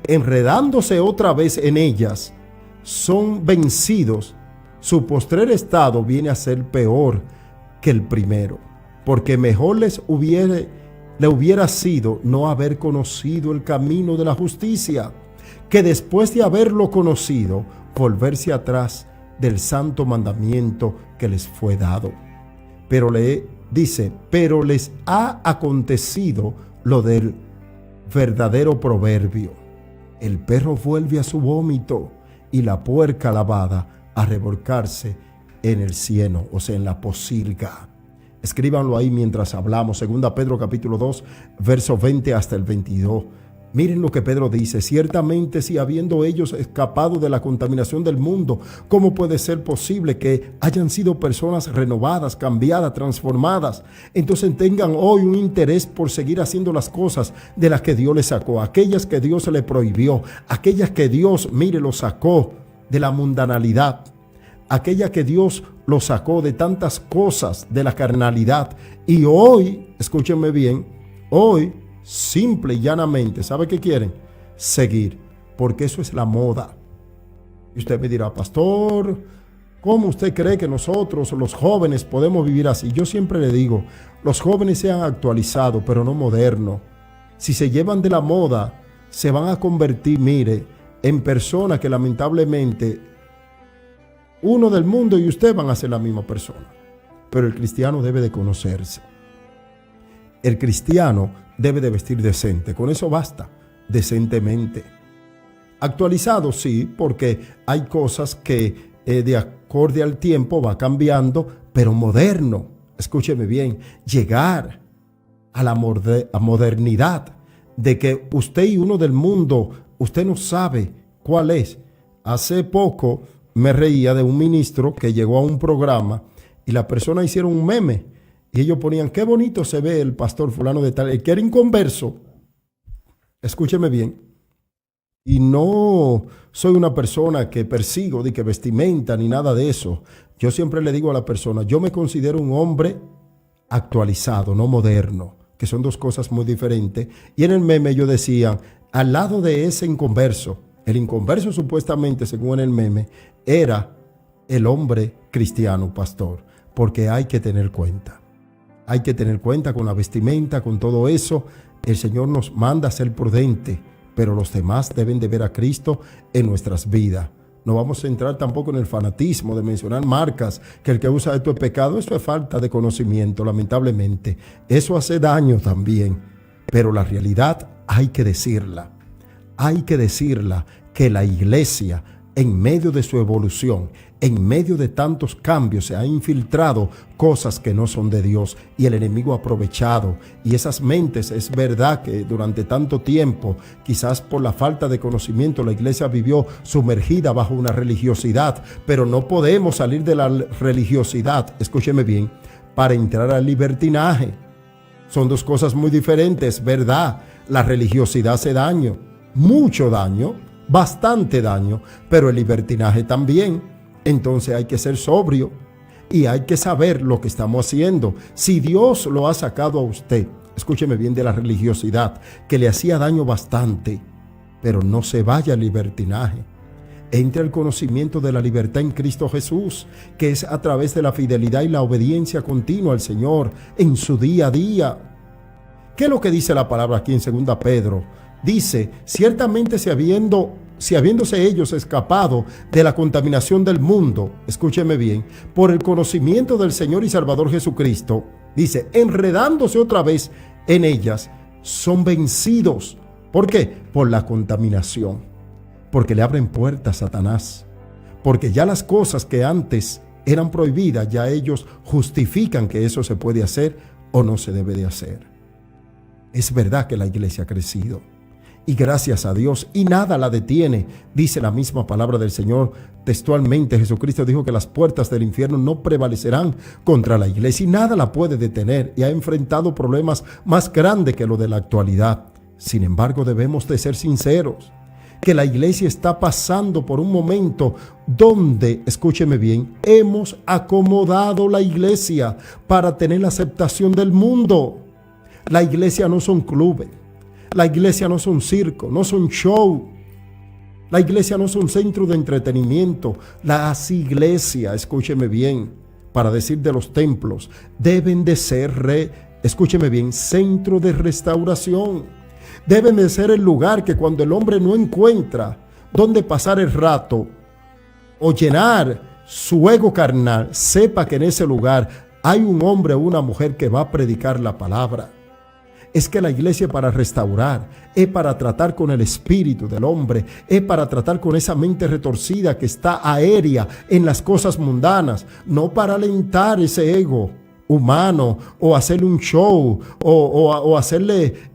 enredándose otra vez en ellas, son vencidos, su postrer estado viene a ser peor que el primero, porque mejor le hubiera sido no haber conocido el camino de la justicia, que después de haberlo conocido, volverse atrás del santo mandamiento que les fue dado. Pero pero les ha acontecido lo del verdadero proverbio: el perro vuelve a su vómito y la puerca lavada a revolcarse en el cieno, o sea, en la pocilga. Escríbanlo ahí mientras hablamos. 2 Pedro capítulo 2, versos 20 hasta el 22. Miren lo que Pedro dice. Ciertamente, si habiendo ellos escapado de la contaminación del mundo, ¿cómo puede ser posible que hayan sido personas renovadas, cambiadas, transformadas? Entonces tengan hoy un interés por seguir haciendo las cosas de las que Dios les sacó, aquellas que Dios le prohibió, aquellas que Dios, los sacó de la mundanalidad, aquella que Dios los sacó de tantas cosas de la carnalidad. Y hoy, escúchenme bien, hoy simple y llanamente, ¿sabe qué quieren? Seguir, porque eso es la moda. Y usted me dirá, pastor, ¿cómo usted cree que nosotros, los jóvenes, podemos vivir así? Yo siempre le digo, los jóvenes se han actualizado, pero no modernos. Si se llevan de la moda, se van a convertir, en personas que lamentablemente uno del mundo y usted van a ser la misma persona. Pero el cristiano debe de conocerse. El cristiano debe de vestir decente. Con eso basta, decentemente. Actualizado, sí, porque hay cosas que de acorde al tiempo va cambiando, pero moderno. Escúcheme bien, llegar a la modernidad de que usted y uno del mundo, usted no sabe cuál es. Hace poco me reía de un ministro que llegó a un programa y la persona hicieron un meme y ellos ponían, qué bonito se ve el pastor fulano de tal, el que era inconverso. Escúcheme bien, y no soy una persona que persigo de que vestimenta ni nada de eso. Yo siempre le digo a la persona, yo me considero un hombre actualizado, no moderno, que son dos cosas muy diferentes. Y en el meme yo decía, al lado de ese inconverso, el inconverso supuestamente, según el meme, era el hombre cristiano, pastor, porque hay que tener cuenta. Hay que tener cuenta con la vestimenta, con todo eso. El Señor nos manda a ser prudente, pero los demás deben de ver a Cristo en nuestras vidas. No vamos a entrar tampoco en el fanatismo de mencionar marcas, que el que usa esto es pecado. Eso es falta de conocimiento, lamentablemente. Eso hace daño también, pero la realidad hay que decirla. Hay que decirla, que la iglesia, en medio de su evolución, En medio de tantos cambios se han infiltrado cosas que no son de Dios y el enemigo ha aprovechado. Y esas mentes, es verdad que durante tanto tiempo, quizás por la falta de conocimiento, la iglesia vivió sumergida bajo una religiosidad, pero no podemos salir de la religiosidad, escúcheme bien, para entrar al libertinaje. Son dos cosas muy diferentes, ¿verdad? La religiosidad hace daño, mucho daño, bastante daño, pero el libertinaje también. Entonces hay que ser sobrio y hay que saber lo que estamos haciendo. Si Dios lo ha sacado a usted, escúcheme bien, de la religiosidad, que le hacía daño bastante, pero no se vaya al libertinaje. Entre al conocimiento de la libertad en Cristo Jesús, que es a través de la fidelidad y la obediencia continua al Señor en su día a día. ¿Qué es lo que dice la palabra aquí en 2 Pedro? Dice, ciertamente si habiéndose ellos escapado de la contaminación del mundo, escúcheme bien, por el conocimiento del Señor y Salvador Jesucristo, dice, enredándose otra vez en ellas, son vencidos. ¿Por qué? Por la contaminación, porque le abren puertas a Satanás, porque ya las cosas que antes eran prohibidas, ya ellos justifican que eso se puede hacer o no se debe de hacer. Es verdad que la iglesia ha crecido. Y gracias a Dios, y nada la detiene, dice la misma palabra del Señor. Textualmente Jesucristo dijo que las puertas del infierno no prevalecerán contra la iglesia y nada la puede detener, y ha enfrentado problemas más grandes que lo de la actualidad. Sin embargo, debemos de ser sinceros, que la iglesia está pasando por un momento donde, escúcheme bien, hemos acomodado la iglesia para tener la aceptación del mundo. La iglesia no son clubes. La iglesia no son circo, no son show. La iglesia no son centro de entretenimiento. Las iglesias, escúcheme bien, para decir de los templos, deben de ser, escúcheme bien, centro de restauración. Deben de ser el lugar que cuando el hombre no encuentra donde pasar el rato o llenar su ego carnal, sepa que en ese lugar hay un hombre o una mujer que va a predicar la palabra. Es que la iglesia es para restaurar, es para tratar con el espíritu del hombre, es para tratar con esa mente retorcida que está aérea en las cosas mundanas, no para alentar ese ego humano o hacerle un show o hacerle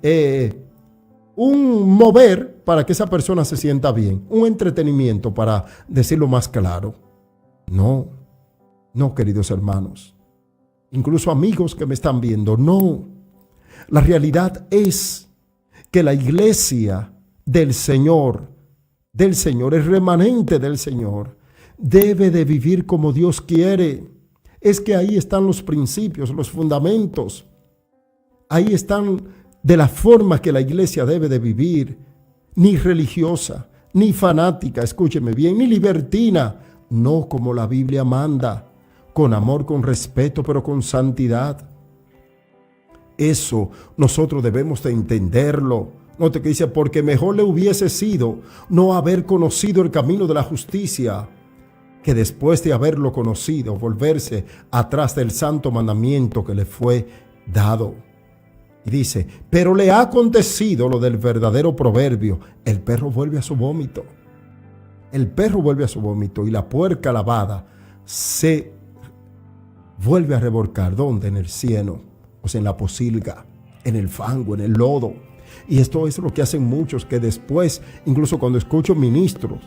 un mover para que esa persona se sienta bien, un entretenimiento, para decirlo más claro. No, queridos hermanos, incluso amigos que me están viendo, no. La realidad es que la iglesia del Señor, el remanente del Señor, debe de vivir como Dios quiere. Es que ahí están los principios, los fundamentos. Ahí están de la forma que la iglesia debe de vivir. Ni religiosa, ni fanática, escúcheme bien, ni libertina. No como la Biblia manda, con amor, con respeto, pero con santidad. Eso nosotros debemos de entenderlo. Note que dice, porque mejor le hubiese sido no haber conocido el camino de la justicia, que después de haberlo conocido, volverse atrás del santo mandamiento que le fue dado. Y dice, pero le ha acontecido lo del verdadero proverbio, el perro vuelve a su vómito. El perro vuelve a su vómito y la puerca lavada se vuelve a revolcar. ¿Dónde? En el cieno. Pues en la pocilga, en el fango, en el lodo. Y esto es lo que hacen muchos, que después, incluso cuando escucho ministros,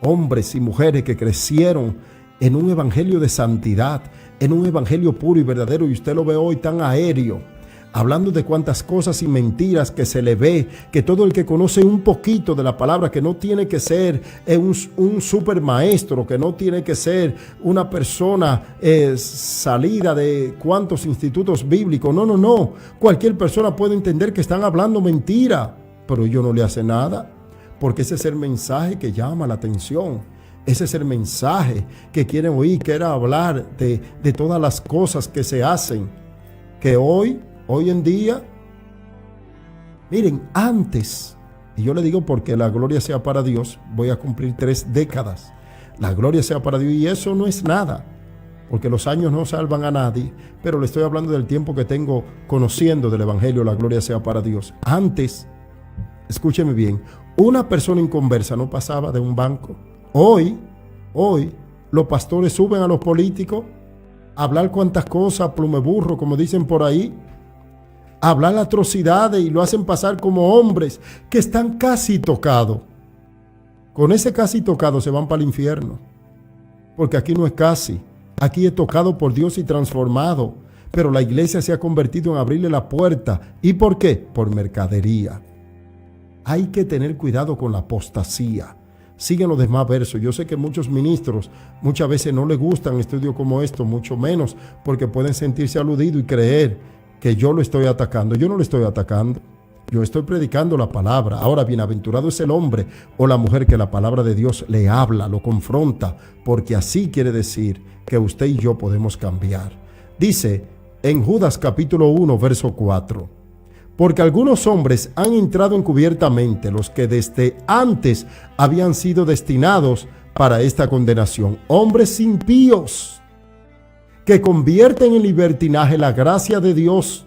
hombres y mujeres que crecieron en un evangelio de santidad, en un evangelio puro y verdadero, y usted lo ve hoy tan aéreo, hablando de cuantas cosas y mentiras que se le ve, que todo el que conoce un poquito de la palabra, que no tiene que ser un super maestro, que no tiene que ser una persona salida de cuantos institutos bíblicos, no, cualquier persona puede entender que están hablando mentira, pero ellos no le hacen nada, porque ese es el mensaje que llama la atención. Ese es el mensaje que quieren oír, que era hablar de todas las cosas que se hacen, que hoy en día, miren, antes, y yo le digo porque la gloria sea para Dios, voy a cumplir 3 décadas, la gloria sea para Dios, y eso no es nada, porque los años no salvan a nadie, pero le estoy hablando del tiempo que tengo conociendo del evangelio, la gloria sea para Dios. Antes, escúcheme bien, una persona inconversa no pasaba de un banco. Hoy, los pastores suben a los políticos a hablar cuantas cosas, plumeburro, como dicen por ahí, a hablar atrocidades y lo hacen pasar como hombres que están casi tocados. Con ese casi tocado se van para el infierno, porque aquí no es casi, aquí es tocado por Dios y transformado, pero la iglesia se ha convertido en abrirle la puerta. ¿Y por qué? Por mercadería. Hay que tener cuidado con la apostasía. Siguen los demás versos. Yo sé que muchos ministros muchas veces no les gustan estudios como estos, mucho menos porque pueden sentirse aludidos y creer que yo lo estoy atacando. Yo no lo estoy atacando. Yo estoy predicando la palabra. Ahora, bienaventurado es el hombre o la mujer que la palabra de Dios le habla, lo confronta, porque así quiere decir que usted y yo podemos cambiar. Dice en Judas capítulo 1, verso 4. Porque algunos hombres han entrado encubiertamente, los que desde antes habían sido destinados para esta condenación. Hombres impíos que convierten en libertinaje la gracia de Dios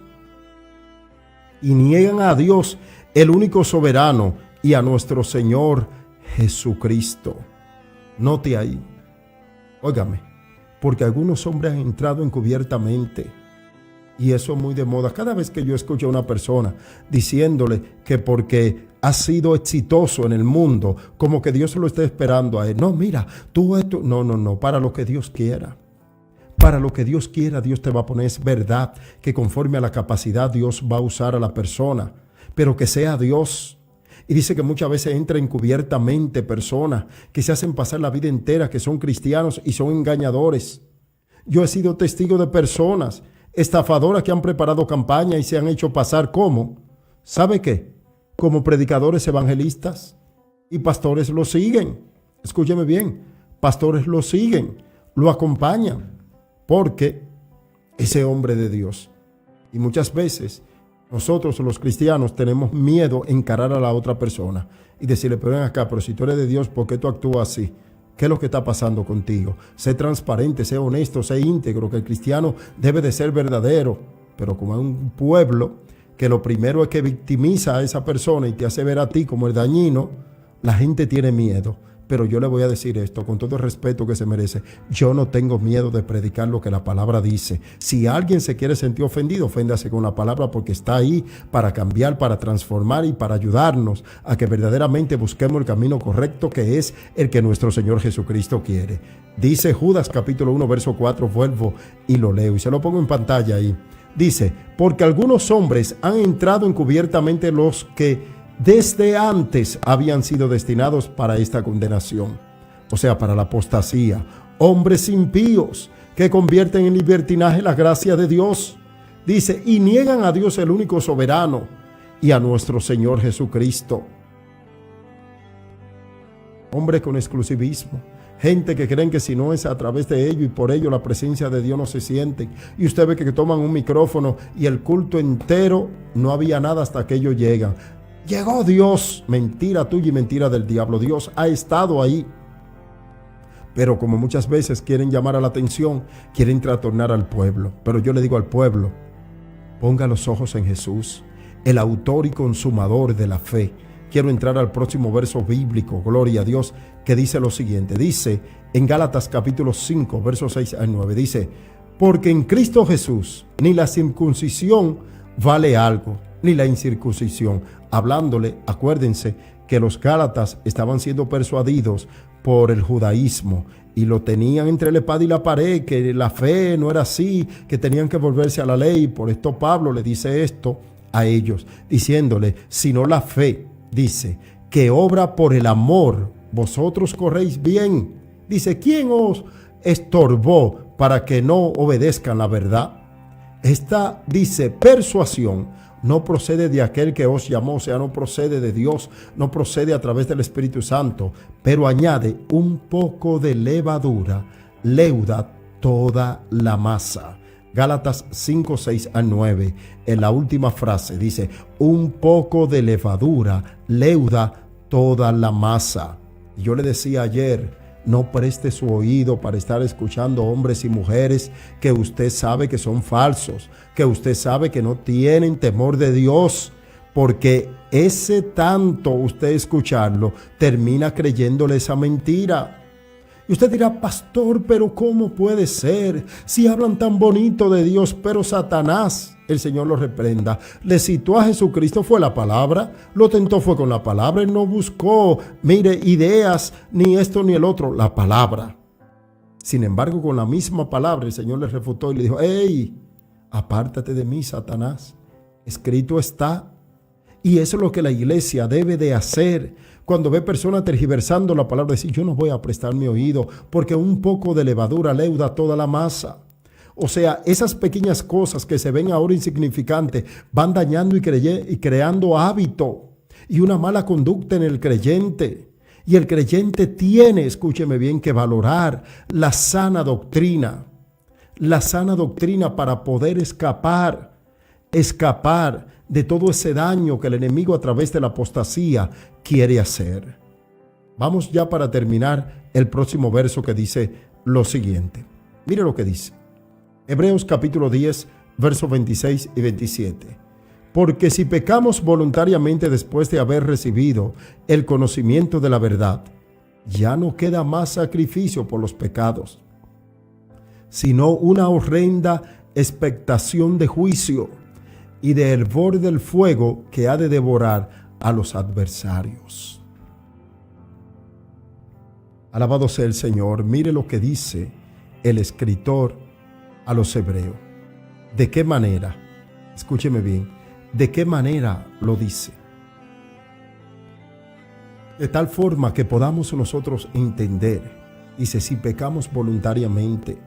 y niegan a Dios, el único soberano, y a nuestro Señor Jesucristo. Note ahí, óigame, porque algunos hombres han entrado encubiertamente. Y eso es muy de moda. Cada vez que yo escucho a una persona diciéndole que porque ha sido exitoso en el mundo, como que Dios lo está esperando a él. No, mira, tú esto. No, para lo que Dios quiera. Para lo que Dios quiera, Dios te va a poner. Es verdad que conforme a la capacidad Dios va a usar a la persona, pero que sea Dios. Y dice que muchas veces entra encubiertamente personas que se hacen pasar la vida entera, que son cristianos y son engañadores. Yo he sido testigo de personas estafadoras que han preparado campaña y se han hecho pasar como, ¿sabe qué? Como predicadores evangelistas, y pastores lo siguen. Escúcheme bien, pastores lo siguen, lo acompañan, porque ese hombre de Dios. Y muchas veces nosotros los cristianos tenemos miedo a encarar a la otra persona y decirle, pero ven acá, pero si tú eres de Dios, ¿por qué tú actúas así? ¿Qué es lo que está pasando contigo? Sé transparente, sé honesto, sé íntegro, que el cristiano debe de ser verdadero. Pero como es un pueblo que lo primero es que victimiza a esa persona y te hace ver a ti como el dañino, la gente tiene miedo. Pero yo le voy a decir esto con todo el respeto que se merece. Yo no tengo miedo de predicar lo que la palabra dice. Si alguien se quiere sentir ofendido, oféndase con la palabra, porque está ahí para cambiar, para transformar y para ayudarnos a que verdaderamente busquemos el camino correcto, que es el que nuestro Señor Jesucristo quiere. Dice Judas capítulo 1, verso 4, vuelvo y lo leo y se lo pongo en pantalla ahí. Dice, porque algunos hombres han entrado encubiertamente, los que desde antes habían sido destinados para esta condenación, o sea, para la apostasía. Hombres impíos que convierten en libertinaje la gracia de Dios. Dice, y niegan a Dios el único soberano y a nuestro Señor Jesucristo. Hombres con exclusivismo. Gente que creen que si no es a través de ello y por ello la presencia de Dios no se siente. Y usted ve que toman un micrófono y el culto entero no había nada hasta que ellos llegan. Llegó Dios. Mentira tuya y mentira del diablo. Dios ha estado ahí. Pero como muchas veces quieren llamar a la atención, quieren trastornar al pueblo. Pero yo le digo al pueblo, ponga los ojos en Jesús, el autor y consumador de la fe. Quiero entrar al próximo verso bíblico, gloria a Dios, que dice lo siguiente. Dice en Gálatas capítulo 5, versos 6 al 9. Dice, porque en Cristo Jesús ni la circuncisión vale algo, ni la incircuncisión. Hablándole, acuérdense que los Gálatas estaban siendo persuadidos por el judaísmo y lo tenían entre la espada y la pared, que la fe no era así, que tenían que volverse a la ley. Por esto Pablo le dice esto a ellos, diciéndole, sino la fe, dice, que obra por el amor, vosotros corréis bien. Dice, ¿quién os estorbó para que no obedezcan la verdad? Esta, dice, persuasión no procede de aquel que os llamó, o sea, no procede de Dios, no procede a través del Espíritu Santo, pero añade un poco de levadura, leuda toda la masa. Gálatas 5, 6 al 9, en la última frase dice, un poco de levadura, leuda toda la masa. Yo le decía ayer, no preste su oído para estar escuchando hombres y mujeres que usted sabe que son falsos, que usted sabe que no tienen temor de Dios, porque ese tanto usted escucharlo termina creyéndole esa mentira. Y usted dirá, pastor, pero ¿cómo puede ser? Si hablan tan bonito de Dios, pero Satanás, el Señor lo reprenda, le citó a Jesucristo, fue la palabra, lo tentó fue con la palabra, él no buscó, mire, ideas, ni esto ni el otro, la palabra. Sin embargo, con la misma palabra, el Señor le refutó y le dijo, hey, apártate de mí, Satanás, escrito está. Y eso es lo que la iglesia debe de hacer. Cuando ve personas tergiversando la palabra, decir, yo no voy a prestar mi oído, porque un poco de levadura leuda toda la masa. O sea, esas pequeñas cosas que se ven ahora insignificantes van dañando y creando hábito y una mala conducta en el creyente. Y el creyente tiene, escúcheme bien, que valorar la sana doctrina para poder escapar de todo ese daño que el enemigo a través de la apostasía quiere hacer. Vamos ya para terminar el próximo verso que dice lo siguiente. Mire lo que dice. Hebreos capítulo 10, versos 26 y 27. Porque si pecamos voluntariamente después de haber recibido el conocimiento de la verdad, ya no queda más sacrificio por los pecados, sino una horrenda expectación de juicio y de hervor del fuego que ha de devorar a los adversarios. Alabado sea el Señor. Mire lo que dice el escritor a los hebreos. ¿De qué manera? Escúcheme bien. ¿De qué manera lo dice? De tal forma que podamos nosotros entender. Dice, si pecamos voluntariamente.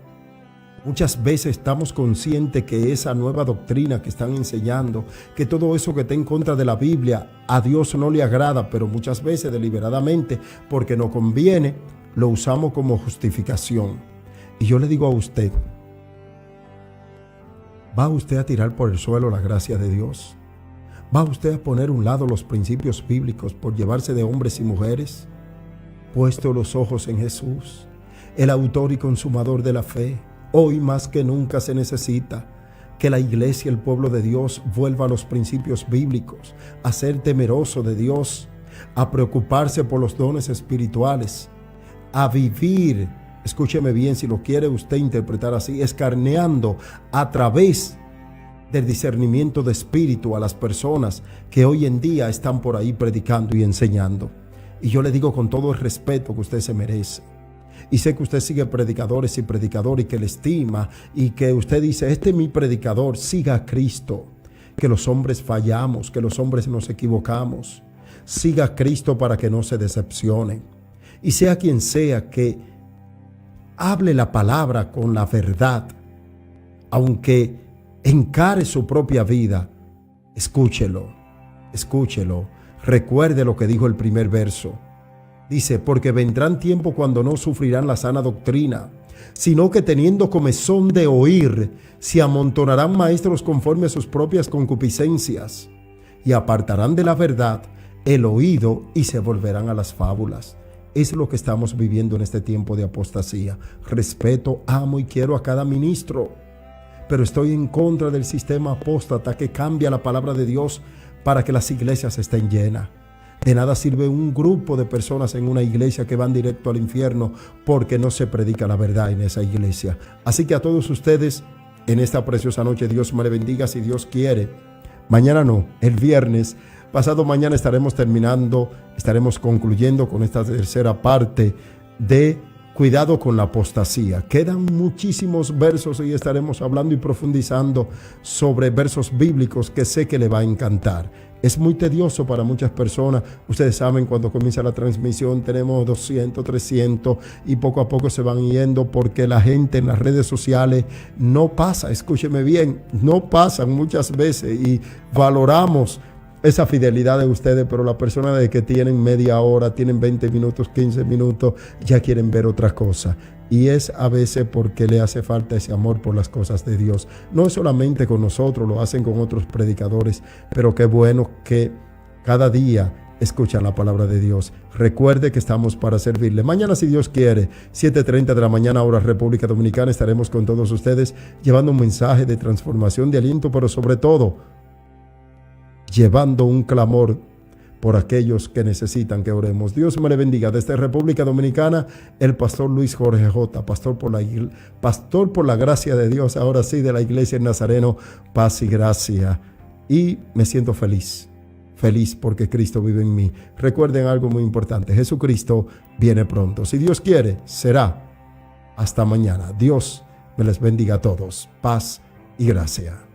Muchas veces estamos conscientes que esa nueva doctrina que están enseñando, que todo eso que está en contra de la Biblia, a Dios no le agrada, pero muchas veces deliberadamente, porque nos conviene, lo usamos como justificación. Y yo le digo a usted, ¿va usted a tirar por el suelo la gracia de Dios? ¿Va usted a poner a un lado los principios bíblicos por llevarse de hombres y mujeres? Puesto los ojos en Jesús, el autor y consumador de la fe. Hoy más que nunca se necesita que la iglesia, el pueblo de Dios, vuelva a los principios bíblicos, a ser temeroso de Dios, a preocuparse por los dones espirituales, a vivir, escúcheme bien si lo quiere usted interpretar así, escarneando a través del discernimiento de espíritu a las personas que hoy en día están por ahí predicando y enseñando. Y yo le digo con todo el respeto que usted se merece. Y sé que usted sigue predicadores y predicadores y que le estima y que usted dice, este es mi predicador, siga a Cristo. Que los hombres fallamos, que los hombres nos equivocamos. Siga a Cristo para que no se decepcione. Y sea quien sea que hable la palabra con la verdad, aunque encare su propia vida, escúchelo. Recuerde lo que dijo el primer verso. Dice, porque vendrán tiempos cuando no sufrirán la sana doctrina, sino que teniendo comezón de oír, se amontonarán maestros conforme a sus propias concupiscencias, y apartarán de la verdad el oído y se volverán a las fábulas. Es lo que estamos viviendo en este tiempo de apostasía. Respeto, amo y quiero a cada ministro, pero estoy en contra del sistema apóstata que cambia la palabra de Dios para que las iglesias estén llenas. De nada sirve un grupo de personas en una iglesia que van directo al infierno porque no se predica la verdad en esa iglesia. Así que a todos ustedes, en esta preciosa noche, Dios me le bendiga si Dios quiere. Mañana no, el viernes, pasado mañana estaremos concluyendo con esta tercera parte de cuidado con la apostasía. Quedan muchísimos versos y estaremos hablando y profundizando sobre versos bíblicos que sé que le va a encantar. Es muy tedioso para muchas personas. Ustedes saben, cuando comienza la transmisión tenemos 200, 300 y poco a poco se van yendo porque la gente en las redes sociales no pasa, escúcheme bien, no pasan muchas veces y valoramos esa fidelidad de ustedes, pero las personas de que tienen media hora, tienen 20 minutos, 15 minutos, ya quieren ver otra cosa. Y es a veces porque le hace falta ese amor por las cosas de Dios. No es solamente con nosotros, lo hacen con otros predicadores, pero qué bueno que cada día escuchan la palabra de Dios. Recuerde que estamos para servirle. Mañana, si Dios quiere, 7:30 de la mañana, hora República Dominicana, estaremos con todos ustedes llevando un mensaje de transformación, de aliento, pero sobre todo llevando un clamor por aquellos que necesitan que oremos. Dios me le bendiga. Desde República Dominicana, el pastor Luis Jorge J., pastor por la gracia de Dios, ahora sí, de la Iglesia Nazareno, paz y gracia. Y me siento feliz porque Cristo vive en mí. Recuerden algo muy importante: Jesucristo viene pronto. Si Dios quiere, será hasta mañana. Dios me les bendiga a todos. Paz y gracia.